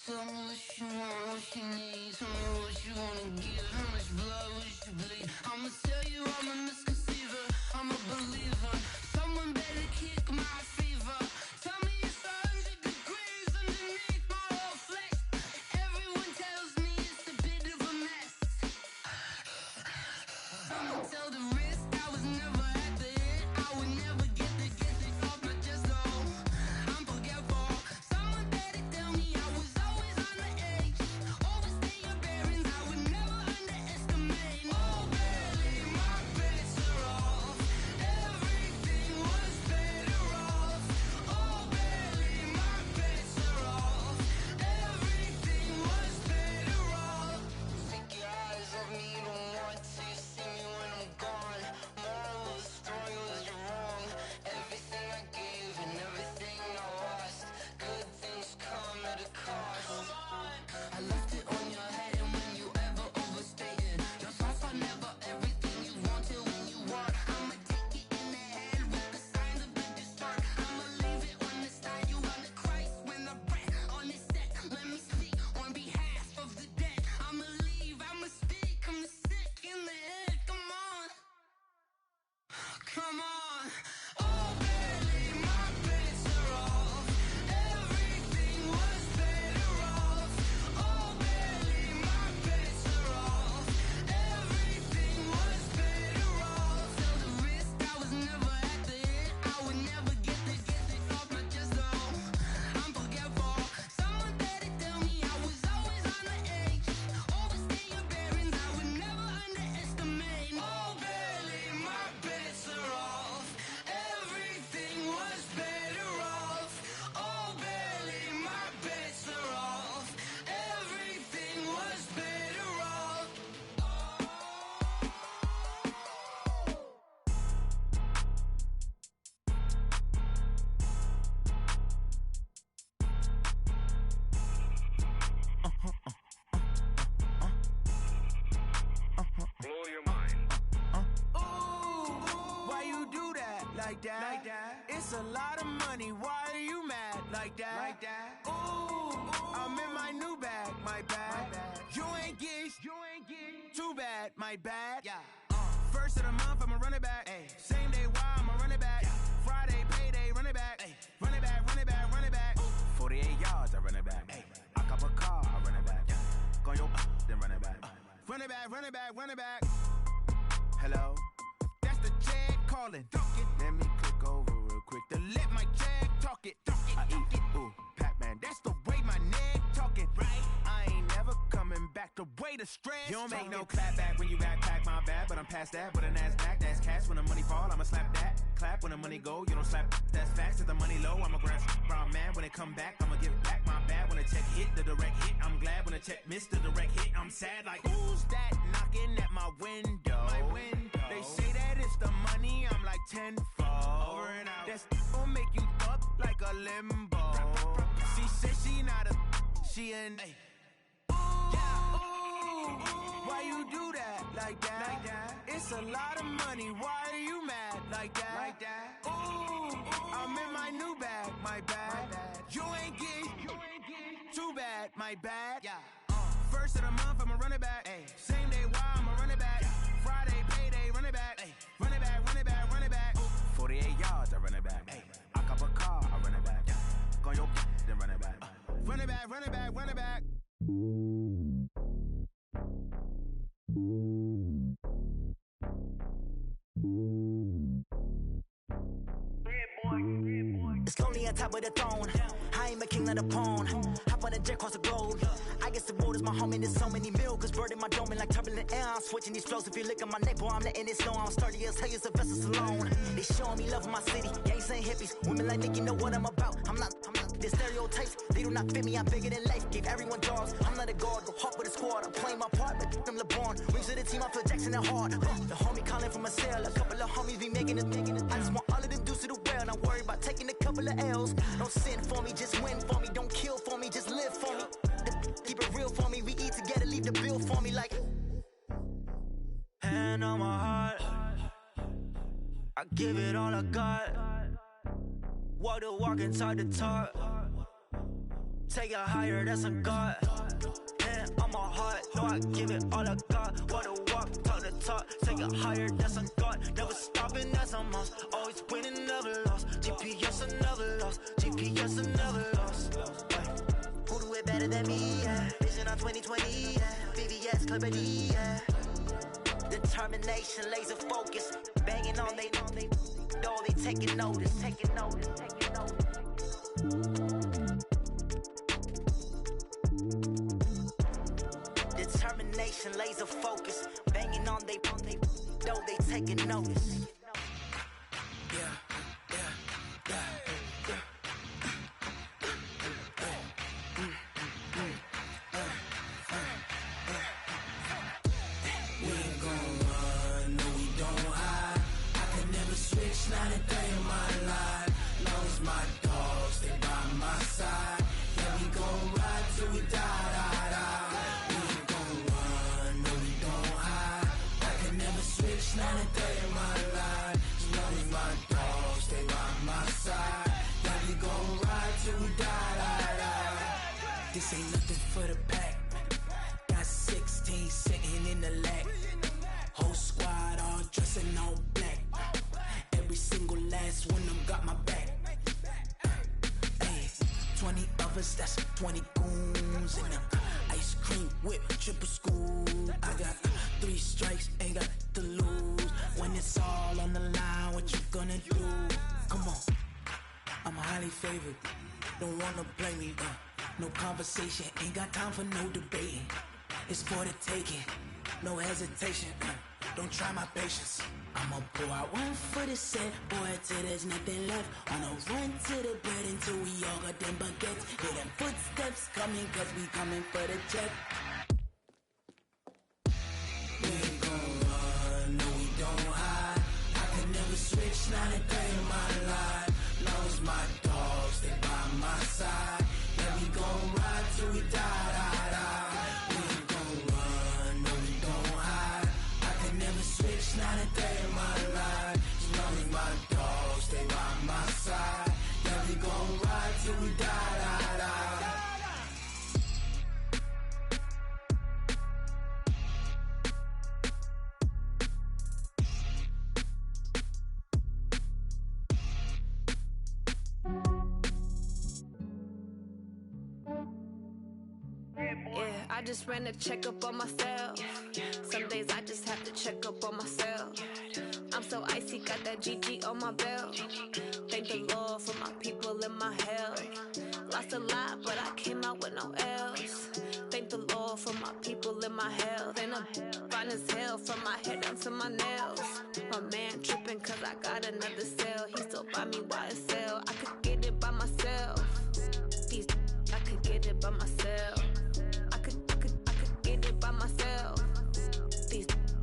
Tell me what you want, what you need. Tell me what you wanna give. How much blood would you bleed? I'ma tell you I'm a misconceiver. I'm a believer. Someone better kick my fever. Tell me it's 100 degrees underneath my whole flesh. Everyone tells me it's a bit of a mess. Someone tell the risk I was never at the end. I would never get the off my chest though. I'm forgetful. Someone better tell me I was always on the edge. Overstay your bearings, I would never underestimate. Oh, barely, my bets are off. Everything was better off. Oh, barely, my bets are off. Everything was better off. Take your eyes off me, don't want to see me when I'm gone. Moral of the story was you're wrong. Everything I gave and everything I lost. Good things come at a cost. I left it on your head, and when you ever overstated your thoughts are never everything you wanted when you want. I'ma take it in the head with the signs of a distort. I'ma leave it on the side. You on the Christ when the breath on this set. Let me speak on behalf of the dead. I'ma leave, I'ma speak. I'm sick in the head. Come on, come on. Oh, barely, my bets are off. Everything was better off. Oh, barely, my bets are off. Everything was better off. Tell the risk I was never at the end. I would never get the off my chest though. I'm forgetful. Someone better tell me I was always on the edge. Overstay your bearings, I would never underestimate. Oh, barely, my bets are off. Everything was better off. Oh, barely, my bets are off. Everything was better off. Blow your mind. Why you do that like that? Like that? It's a lot of money. Why are you mad like that? Like that? Ooh, I'm in my new bag, my bad. You ain't get too bad, my bad. Yeah. First of the month, I'ma run it back. Ay. Same day, why I'ma run it back. Friday, payday, run it back. Ay. Run it back, run it back, run it back. 48 yards, I run it back. Ay. I cop a car, I run it back. Go your then run it back. Run it back, run it back, run it back. Hello? That's the jag calling. Let me click over real quick to let my jag talk it. I eat it. Ooh, Pac-Man, that's the way my neck talking. Right? I ain't never coming back the way the stress. You don't make no clap back when you backpack, my bad. But I'm past that with a NASDAQ. That's cash when the money fall, I'ma slap that. Clap when the money go, you don't slap. That's facts. If the money low, I'ma grab brown man. When it come back, I'ma give back my bad. When the check hit, the direct hit. I'm glad when the check missed the direct hit. I'm sad like, who's that knocking at my window? My window. They say that it's the money, I'm like tenfold. Over and out. That's gon' make you up like a limbo. She said she not a, she an. Why you do that like that? Like that? It's a lot of money. Why are you mad like that? Like that? Ooh, I'm in my new bag, my bad. You ain't get too bad, my bad. Yeah. First of the month, I'ma run it back. Ay. Same day, why I'ma run it back. Friday, payday, run it back. Ay. Run it back, run it back, run it back. 48 yards, I run it back. Ay. I cop a car, I run it back. Go your then run it back. Run it back, run it back, run it back. It's lonely on top of the throne. I ain't a king of the pawn. Hop on a jet across the globe. I guess the road is my home and there's so many milkers burning my dome like turbulent air. I'm switching these flows. If you look at my neck, boy, I'm letting it snow. I'm sturdy as hell, it's a vessel alone. They showing me love in my city. Gangs ain't hippies. Women like Nicky know what I'm about. I'm not the stereotypes. They do not fit me. I'm bigger than life. Gave everyone jobs. I'm not a guard. Go hard with a squad. I'm playing my part, but them LeBron. Rings to the team. I feel Jackson and hard. The homie calling from a cell. A couple of homies be making it. I just want all of them dudes to the well. Not worry about taking a couple of L's. Don't sin for me, just win for me. Don't kill for me, just live for me. Keep it real for me. We eat together, leave the bill for me like. Hand on my heart, I give it all I got. Walk the walk and talk the talk. Take it higher, that's a God. Hand on my heart, know I give it all I got. Walk the walk, talk the talk. Take it higher, that's a God. Never stopping, that's a must. Always winning, never lost. GPS, I never lost. GPS, I never lost. Who do it better than me? Yeah. Vision on 2020. Yeah. VVS, Clippity. Yeah. Determination, laser focus. Banging on they know they taking notice. Taking notice. Taking notice. Determination, laser focus, banging on they know they taking notice. Yeah. We ain't gon' run, no we don't hide. I can never switch, not a day in my life. Long as my dogs stay by my side. Yeah, we gon' ride till we die. Not a day in my life, as long as my dogs stay by my side. Yeah, we gon' ride till we die. This ain't nothing for the pack. Got 16 sitting in the lap. Whole squad all dressing all black. Every single last one of them got my back. Hey, 20 of us, that's 20 goons in the ice cream whip, triple scoop. I got 3 strikes, ain't got to lose. When it's all on the line, what you gonna do? Come on, I'm highly favored. Don't wanna play me, no conversation. Ain't got time for no debating. It's for the taking, no hesitation. Don't try my patience. I'ma pour out one for the set, boy, till there's nothing left. On a run to the bread until we all got them baguettes. Hear them footsteps coming, cause we coming for the check. We ain't gon' run, no we don't hide. I can never switch, not a day in my life. Long as my dogs stay by my side. Yeah, we gon' ride till we die. We ain't gon' run, no we don't hide. I can never switch, not a day in my life. As long as my dogs stay by my side. Yeah, we gon' ride till we die. I just ran a checkup on myself. Some days I just have to check up on myself. I'm so icy, got that GG on my belt. Thank the Lord for my people and my health. Lost a lot, but I came out with no L's. Thank the Lord for my people and my health. And I'm fine as hell from my head down to my nails. My man tripping cause I got another cell. He still buy me YSL. I could get it by myself. I could get it by myself. I could get it by myself.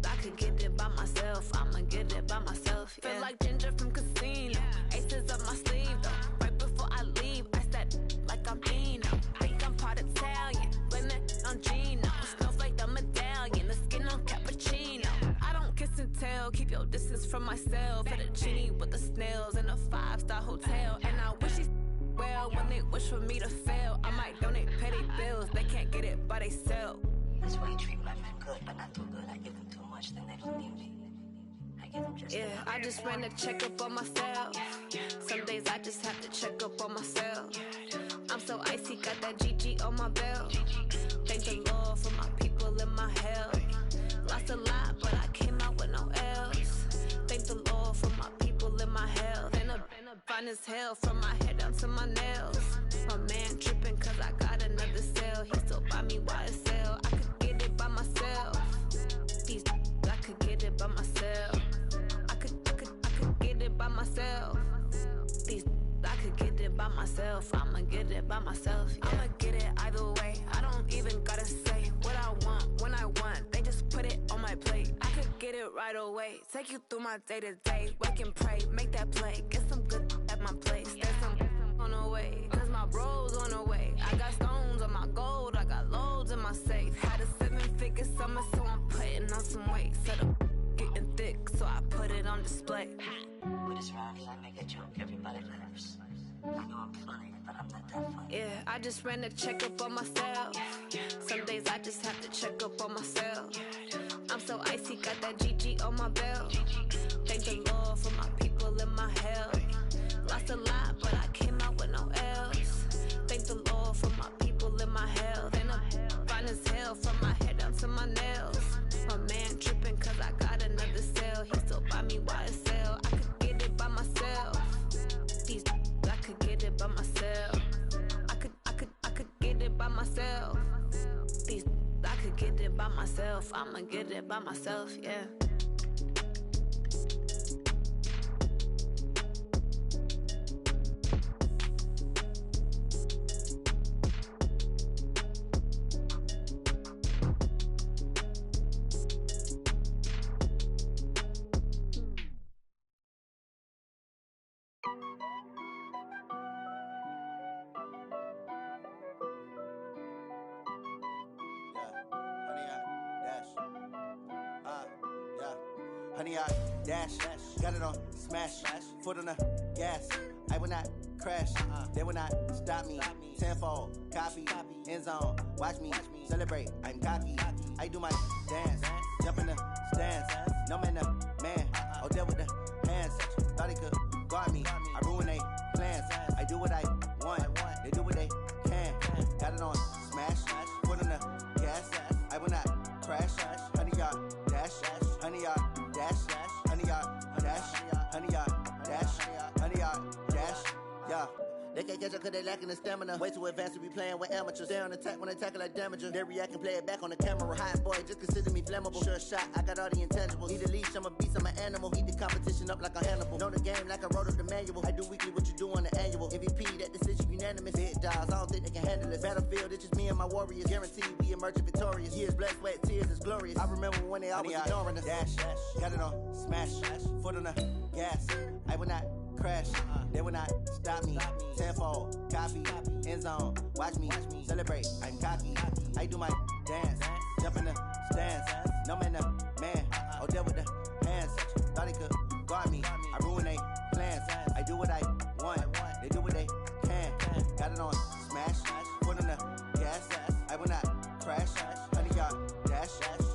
I could get it by myself. I'ma get it by myself. Yeah. Feel like Ginger from Casino. Aces up my sleeve though. Right before I leave, I said like I'm Dino. Think I'm part Italian. Blame it on Gino. Snowflake the medallion. The skin on cappuccino. I don't kiss and tell. Keep your distance from myself. Fettuccine with the snails in a 5-star hotel. And I wish he's well when they wish for me to fail. I might donate, pay their bills. They can't get it by they sell. That's why you treat my men good, but not too good. I give them too much, then they don't need me. I give them just I just ran a checkup on myself. Some days I just have to check up on myself. I'm so icy, got that GG on my belt. Thank the Lord for my people and my health. Lost a lot, but I came out with no L's. Thank the Lord for my people and my health. And I'm fine as hell from my head down to my nails. My man tripping cause I got another cell. He still buy me YSL. I could get it by myself. I could get it by myself. I could get it by myself. I could get it by myself. I'ma get it by myself. Yeah. I'ma get it either way. I don't even gotta say what I want when I want. They just put it on my plate. I could get it right away. Take you through my day to day. Wake and pray, make that play. Get some good at my place. There's some on the way. Cause my bro's on the way. I got stones on my gold. I got loads in my safe. Had a 7-figure summer, so I'm putting on some weight. Set up getting thick, so I put it on display. With this round, I make a joke, everybody laughs. I know I'm funny, but I'm not that funny. Yeah, I just ran a checkup on myself. Some days I just have to check up on myself. I'm so icy, got that GG on my belt. Thank the Lord for my people and my health. Lost a lot, but I came out with no else. Thank the Lord for my people and my health. And I'm fine as hell from my head down to my nails. My man tripping cause I got another cell. He still buy me YSL. I could get it by myself. I could get it by myself. I could get it by myself. I could get it by myself. I'ma get it by myself, yeah. Honey, I dash, got it on smash, foot on the gas. I will not crash, they will not stop me. Tenfold, copy, end zone, watch me celebrate. I'm cocky, I do my dance, jump in the stands. No man, man, oh there with the hands. Thought he could guard me, I ruin they plans. I do what I want, they do what they can. Got it on smash, foot on the gas. I will not crash, honey, y'all dash, honey, y'all dash, honey, y'all dash, honey, y'all dash, honey, y'all dash, yeah. They can't catch up cause they lacking the stamina. Way too advanced to be playing with amateurs. Stay on attack when they tackle like damager. They react and play it back on the camera. Hot boy, just consider me flammable. Sure shot, I got all the intangibles. Need a leash, I'm a beast, I'm an animal. Eat the competition up like a Hannibal. Know the game like I wrote up the manual. I do weekly what you do on the annual. MVP, that decision unanimous. Big dogs, I don't think they can handle it. Battlefield, it's just me and my warriors. Guaranteed we emerge victorious. Years, blood, sweat, tears, is glorious. I remember when they always ignoring us. Dash, got it on smash, foot on the gas. I will not crash, they will not stop me. Tenfold, copy, end zone, watch me celebrate. I'm cocky, I do my dance, jump in the stands. No man, man, oh there with the hands. Thought he could guard me, I ruin they plans. I do what I want, they do what they can. Got it on smash, foot on the gas. I will not crash, honey, y'all dash,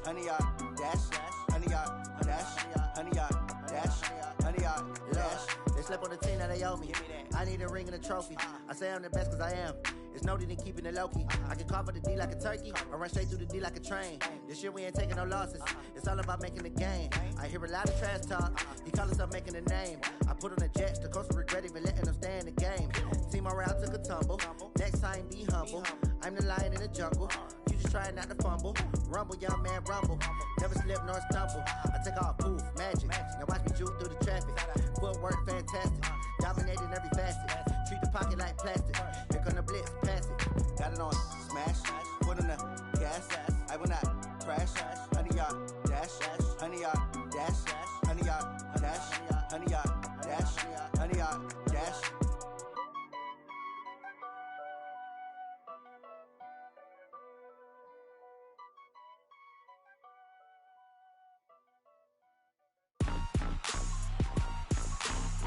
honey, y'all dash, honey, y'all dash, honey, y'all dash, honey, y'all dash. They slept on the team that they owe me. I need a ring and a trophy. I say I'm the best cause I am. It's no need in keeping it low-key. I can carve for the D like a turkey, or run straight through the D like a train. This year we ain't taking no losses. It's all about making the game. I hear a lot of trash talk. He call himself making a name. I put on the Jets, the coach regret even letting them stay in the game. Team morale took a tumble. Next time be humble. I'm the lion in the jungle. You just trying not to fumble. Rumble, young man, rumble. Never slip nor stumble. I take off, poof, magic. Now watch me juke through the traffic. Footwork fantastic. Dominating every facet. Treat the pocket like plastic. Here come the blitz, pass it. Got it on smash, foot on the gas. I will not crash, honey, y'all dash, honey, y'all dash, honey, y'all dash, honey, y'all dash, honey, y'all dash.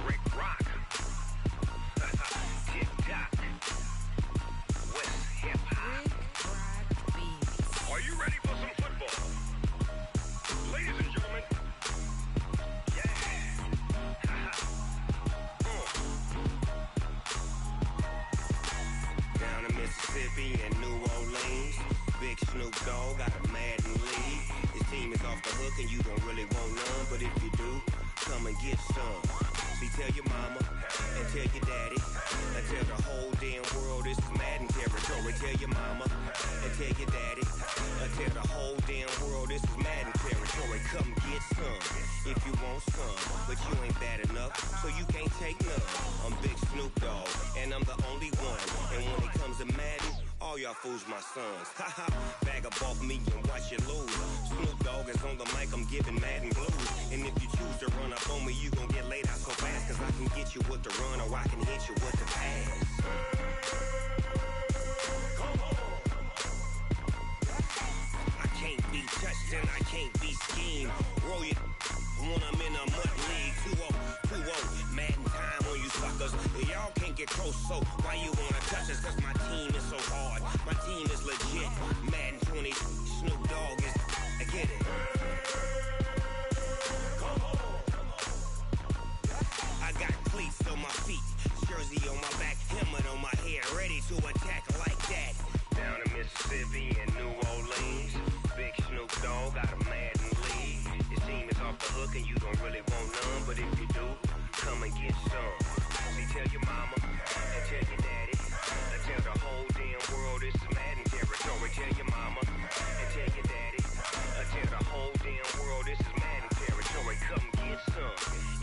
Rick Rock. Tick-tock. West hip-hop. Are you ready for some football? Ladies and gentlemen. Yeah. Down in Mississippi and New Orleans, Big Snoop Dogg got a Madden league. His team is off the hook and you don't really want none, but if you do, come and get some. See, tell your mama and tell your daddy and tell the whole damn world this is Madden territory. Tell your mama and tell your daddy and tell the whole damn world this is Madden territory. Come get some if you want some, but you ain't bad enough, so you can't take none. I'm Big Snoop Dogg and I'm the only one. And when it comes to Madden, all y'all fools my sons. Haha, bag up off me and watch you lose. Snoop Dogg is on the mic, I'm giving Madden blues. And if you choose to run up on me, you gon' get laid out so fast. Cause I can get you with the run or I can hit you with the pass. Come on. I can't be touched and I can't be schemed. Roll you when I'm in a mud league. 2-0, Madden time on you suckers. Y'all can't get close, so why you wanna touch us? Cause my team is so hard. My team is legit. Madden 20, Snoop Dogg is, I get it. I got cleats on my feet, jersey on my back, helmet on my head, ready to attack like that. Down in Mississippi and New Orleans, big Snoop Dogg got a Madden league. His team is off the hook and you don't really want none, but if you do, come and get some. See, tell your mama and tell your daddy, and tell the whole damn world this is Madden territory. Tell your mama and tell your daddy, and tell the whole damn world this is Madden territory. Come get some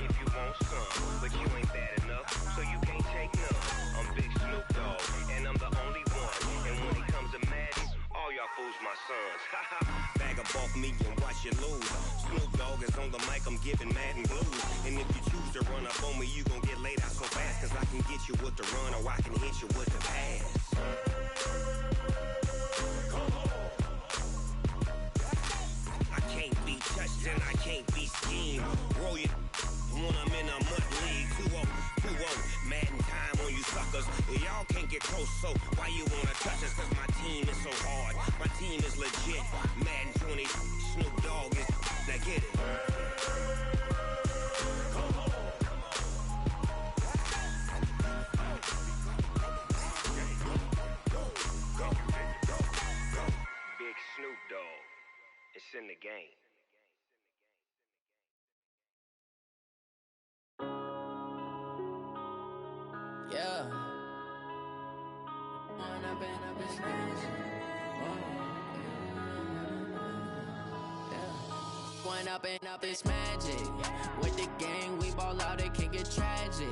if you want some, but you ain't bad enough, so you can't take none. I'm Big Snoop Dogg, and I'm the only one. And when it comes to Madden, all y'all fools my sons. Bag a bulk me and watch you lose. Snoop Dogg is on the mic, I'm giving Madden blues. And if you choose to run up on me, you gon' get laid out so fast. Cause I can get you with the run or I can hit you with the pass. I can't be touched and I can't be schemed. Roll you when I'm in a mud league. 2-0, 2-0, Madden time on you suckers. Y'all can't get close, so why you wanna touch us? Cause my team is so hard. My team is legit. Madden 20, Snoop Dogg is, now get it. Big Snoop Dogg, it's in the game. Yeah. One up and up, it's magic. With the gang, we ball out, it can get tragic.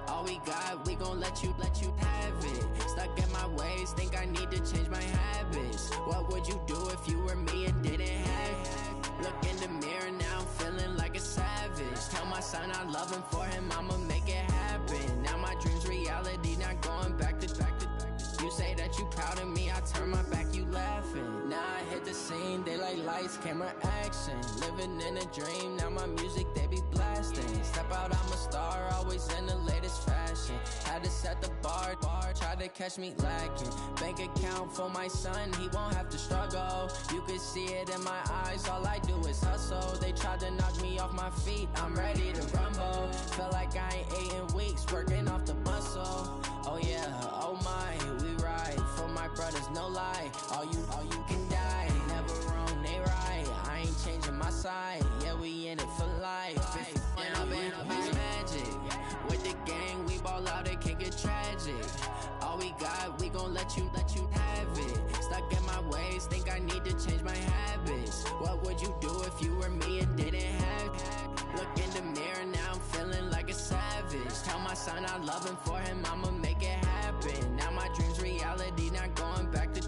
All we got, we gon' let you have it. Stuck in my ways, think I need to change my habits. What would you do if you were me and didn't have it? Look in the mirror, now I'm feeling like a savage. Tell my son I love him, for him I'ma make it happen. Now my dream's reality, not going back to. You say that you proud of me, I turn my back, you laughing. Now I hit the scene, they like lights, camera, action. Living in a dream, now my music, they be blasting. Step out, I'm a star, always in the latest fashion. Had to set the bar, try to catch me lacking. Bank account for my son, he won't have to struggle. You can see it in my eyes, all I do is hustle. They tried to knock me off my feet, I'm ready to rumble. Feel like I ain't ate in weeks, working off the muscle. Oh yeah, oh my, we ride for my brothers, no lie. All you can die, never wrong, they right. I ain't changing my side, yeah, we in it for life. When up and up, it's magic. With the gang, we ball out, it can get tragic. All we got, we gon' let you have it. Stuck in my ways, think I need to change my habits. What would you do if you were me and didn't have it? Look in the mirror, now I'm feeling like a savage. Tell my son I love him, for him I'ma make it happen. Now my dream's reality, not going back to.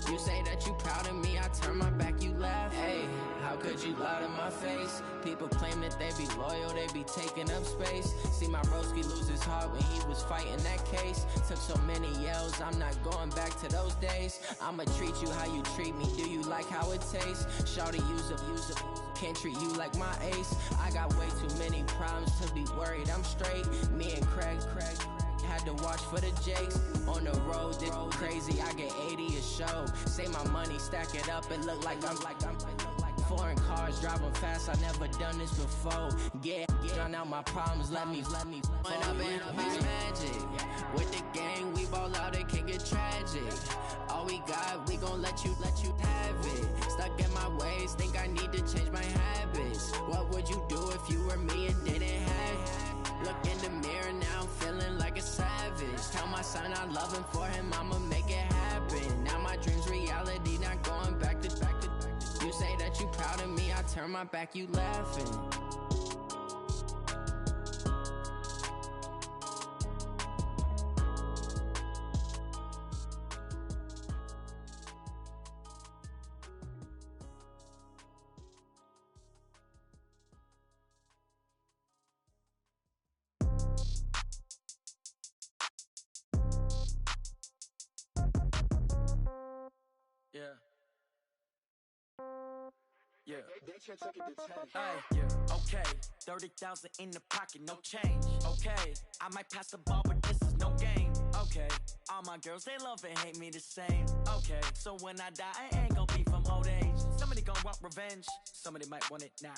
You say that you proud of me, I turn my back, you laugh. Hey, how could you lie to my face? People claim that they be loyal, they be taking up space. See my broski lose his heart when he was fighting that case. Took so many yells, I'm not going back to those days. I'ma treat you how you treat me, do you like how it tastes? Shawty, use up. Can't treat you like my ace. I got way too many problems to be worried, I'm straight. Me and Craig had to watch for the Jakes. On the road, this crazy, I get 80 a show. Say my money, stack it up, it look like I'm foreign cars, driving fast, I never done this before. Get drown out my problems, let me When up and up, it's magic. With the gang, we ball out, it can get tragic. All we got, we gon' let you have it. Stuck in my ways, think I need to change my habits. What would you do if you were me and didn't have it? Look in the mirror, now I'm feeling like a savage. Tell my son I love him, for him I'ma make it happen. Now my dream's reality, not going back to. You say that you proud of me, I turn my back, you laughing. Yeah. Yeah. Hey, yeah. Okay. 30,000 in the pocket, no change. Okay. I might pass the ball, but this is no game. my girls, they love and hate me the same. Okay, so when I die, I ain't gon' be from old age. Somebody gon' want revenge, somebody might want it now.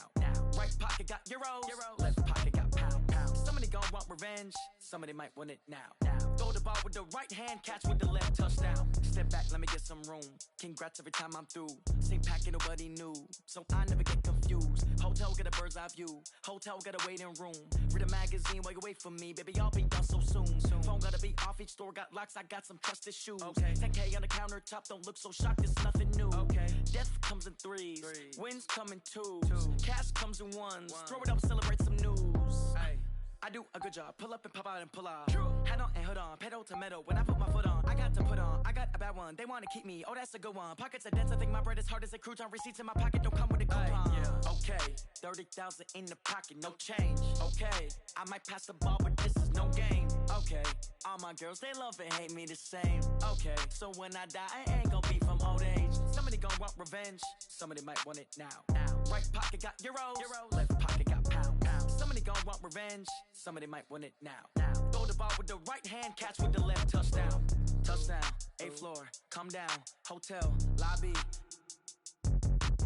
Right pocket got euros, left pocket got pound. Somebody gon' want revenge, somebody might want it now. Throw the ball with the right hand, catch with the left, touchdown. Step back, let me get some room. Congrats every time I'm through. Same packet, nobody knew, so I never get confused. Hotel get a bird's eye view, hotel get a waiting room. Read a magazine while you wait for me, baby, I'll be done so soon. Phone gotta be off, each store got locks, I got some trusted shoes. 10K on the countertop, don't look so shocked, it's nothing new. Death comes in threes, wins come in twos, cash comes in ones. Throw it up, celebrate some news. I do a good job, pull up and pop out and pull out. Hat on and hood on, pedal to metal. When I put my foot on, I got to put on. I got a bad one, they wanna keep me, oh that's a good one. Pockets are dense, I think my bread is hard as a crouton. Receipts in my pocket don't come with a coupon. Okay, 30,000 in the pocket, no change. Okay, I might pass the ball, but this is no game. Okay, all my girls, they love and hate me the same. Okay, so when I die, I ain't gon' be from old age. Somebody gon' want revenge, somebody might want it now. Right pocket got euros, left pocket got pound. Somebody gon' want revenge, somebody might want it now. Throw the ball with the right hand, catch with the left, touchdown. Touchdown, 8th floor, come down, hotel, lobby.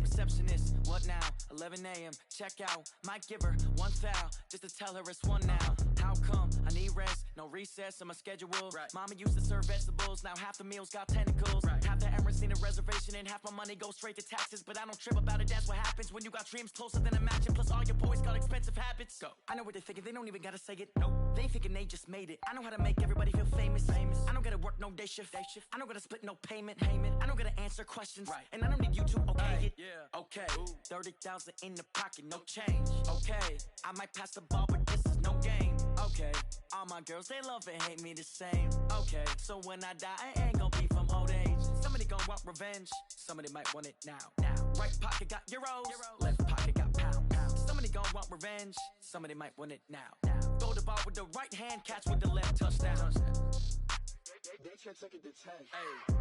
Receptionist, what now? 11 a.m., check out. Might give her one foul, just to tell her it's one now. How come? I need rest, no recess in my schedule. Mama used to serve vegetables, now half the meals got tentacles. Half the Emirates need a reservation and half my money goes straight to taxes. But I don't trip about it, that's what happens when you got dreams closer than a matching. Plus all your boys got expensive habits. Go. I know what they're thinking, they don't even gotta say it. Nope. They thinking they just made it. I know how to make everybody feel famous. I don't gotta work no day shift. I don't gotta split no payment. I don't gotta answer questions. And I don't need you to okay it. Okay, 30,000 in the pocket, no change. Okay, I might pass the ball, but this is no game. Okay, all my girls, they love and hate me the same. Okay, so when I die, I ain't gon' be from old age. Somebody gon' want revenge, somebody might want it now. Right pocket got euros, left pocket got pound. Somebody gon' want revenge, somebody might want it now. Throw the ball with the right hand, catch with the left, touchdown. They can't take it to 10. Hey.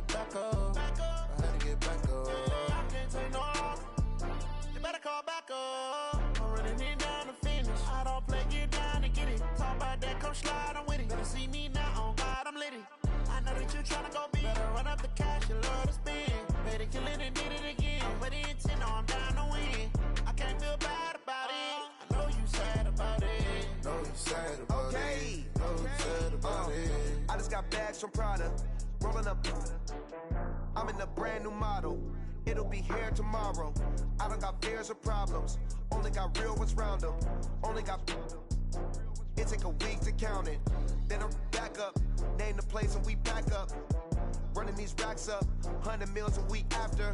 Back up. I had to get back up. I can't take no loss. You better call back up. I'm running it down to finish. I don't play, get down to get it. Talk about that, come slide, I'm with it. Better see me now, on God, I'm lit it. I know that you tryna go big. Better run up the cash, you love to spend. Better kill it and did it again. But the intent, no, I'm down to win. I can't feel bad about it. I know you sad about it. Know you sad about it. Know you sad about it. I just got bags from Prada. Rolling up, I'm in a brand new model. It'll be here tomorrow. I don't got fears or problems. Only got real ones round them. Only got. It take a week to count it. Then I'm back up. Name the place and we back up. Running these racks up. 100 meals a week after.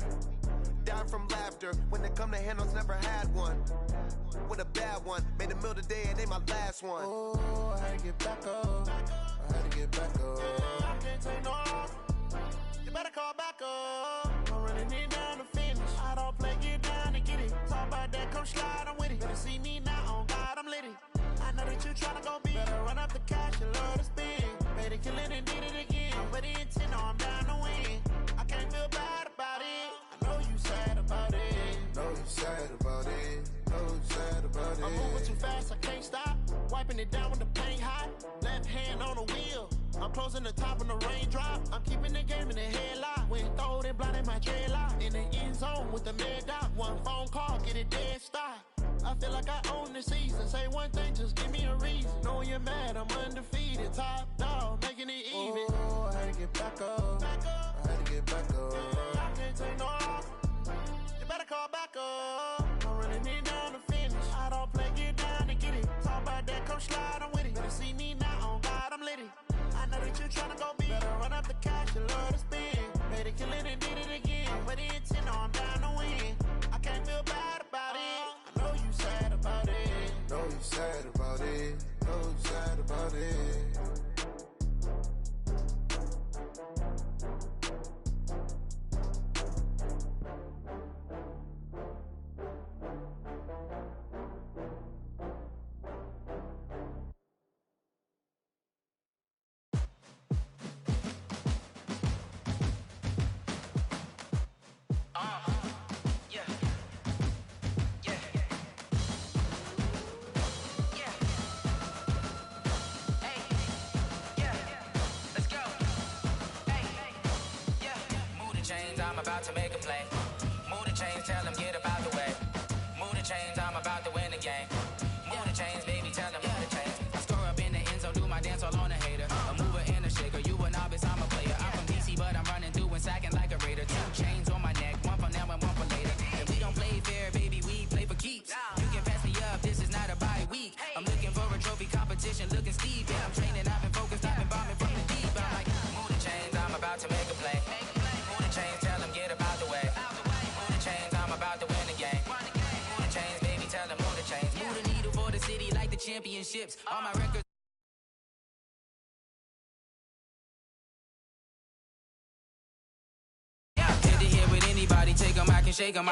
Down from laughter. When they come to handles, never had one. With a bad one. Made a meal today and they my last one. Oh, I had to get back up. I had to get back up. I can't take no loss. You better call back up. I'm running it down to finish. I don't play, get down to get it. Talk about that, come slide, I'm with it. Better see me now, on God, I'm lit it. I know that you tryna go big. Better run up the cash, you love to spend. Better kill it and did it again. But the intent, no, I'm down to win. I can't feel bad about it. I know you sad about it. Know you sad about it. Know you sad about it. I'm moving too fast, I can't stop. Wiping it down when the paint hot. Left hand on the wheel. I'm closing the top on the raindrop. I'm keeping the game in the headlock. When throwed and blinded my dreadlock. In the end zone with the mad dot. One phone call, get it dead stop. I feel like I own the season. Say one thing, just give me a reason. Knowing you're mad, I'm undefeated. Top dog, making it even. Oh, I had to get back up. I had to get back up. I can't take no loss. You better call back up. I'm running it down to finish. I don't play, get down to get it. Talk about that, come slide, I'm with it. Better see me now, on God, I'm lit it. I know that you tryna go big. Better run up the cash, you love to spend. Better kill it and did it again. But the intent, no, I'm down to win. I can't feel bad about it. I know you sad about it. Know you sad about it. Know you sad about it. about to make a play. Move the chains, tell them get up out the way. Move the chains, I'm about to win the game. Move the chains, baby, tell them move the chains. I score up in the end zone, do my dance all on a hater. A mover and a shaker, you a novice, I'm a player. I'm from DC, but I'm running through and sacking like a raider. 2 chains on my neck, one for now and one for later. And we don't play fair, baby, we play for keeps. You can pass me up, this is not a bye week. I'm looking for a trophy competition, looking steep. Yeah, I'm training, I've been focused, I've been bombing from the deep. I'm like, move the chains, I'm about to make a play. Move the chains, tell them get up out the way. Move the chains, I'm about to win the game. Move the chains, baby, tell them move the chains. Move the needle for the city like the championships. All my records. Hit the hit with anybody, take them, I can shake them.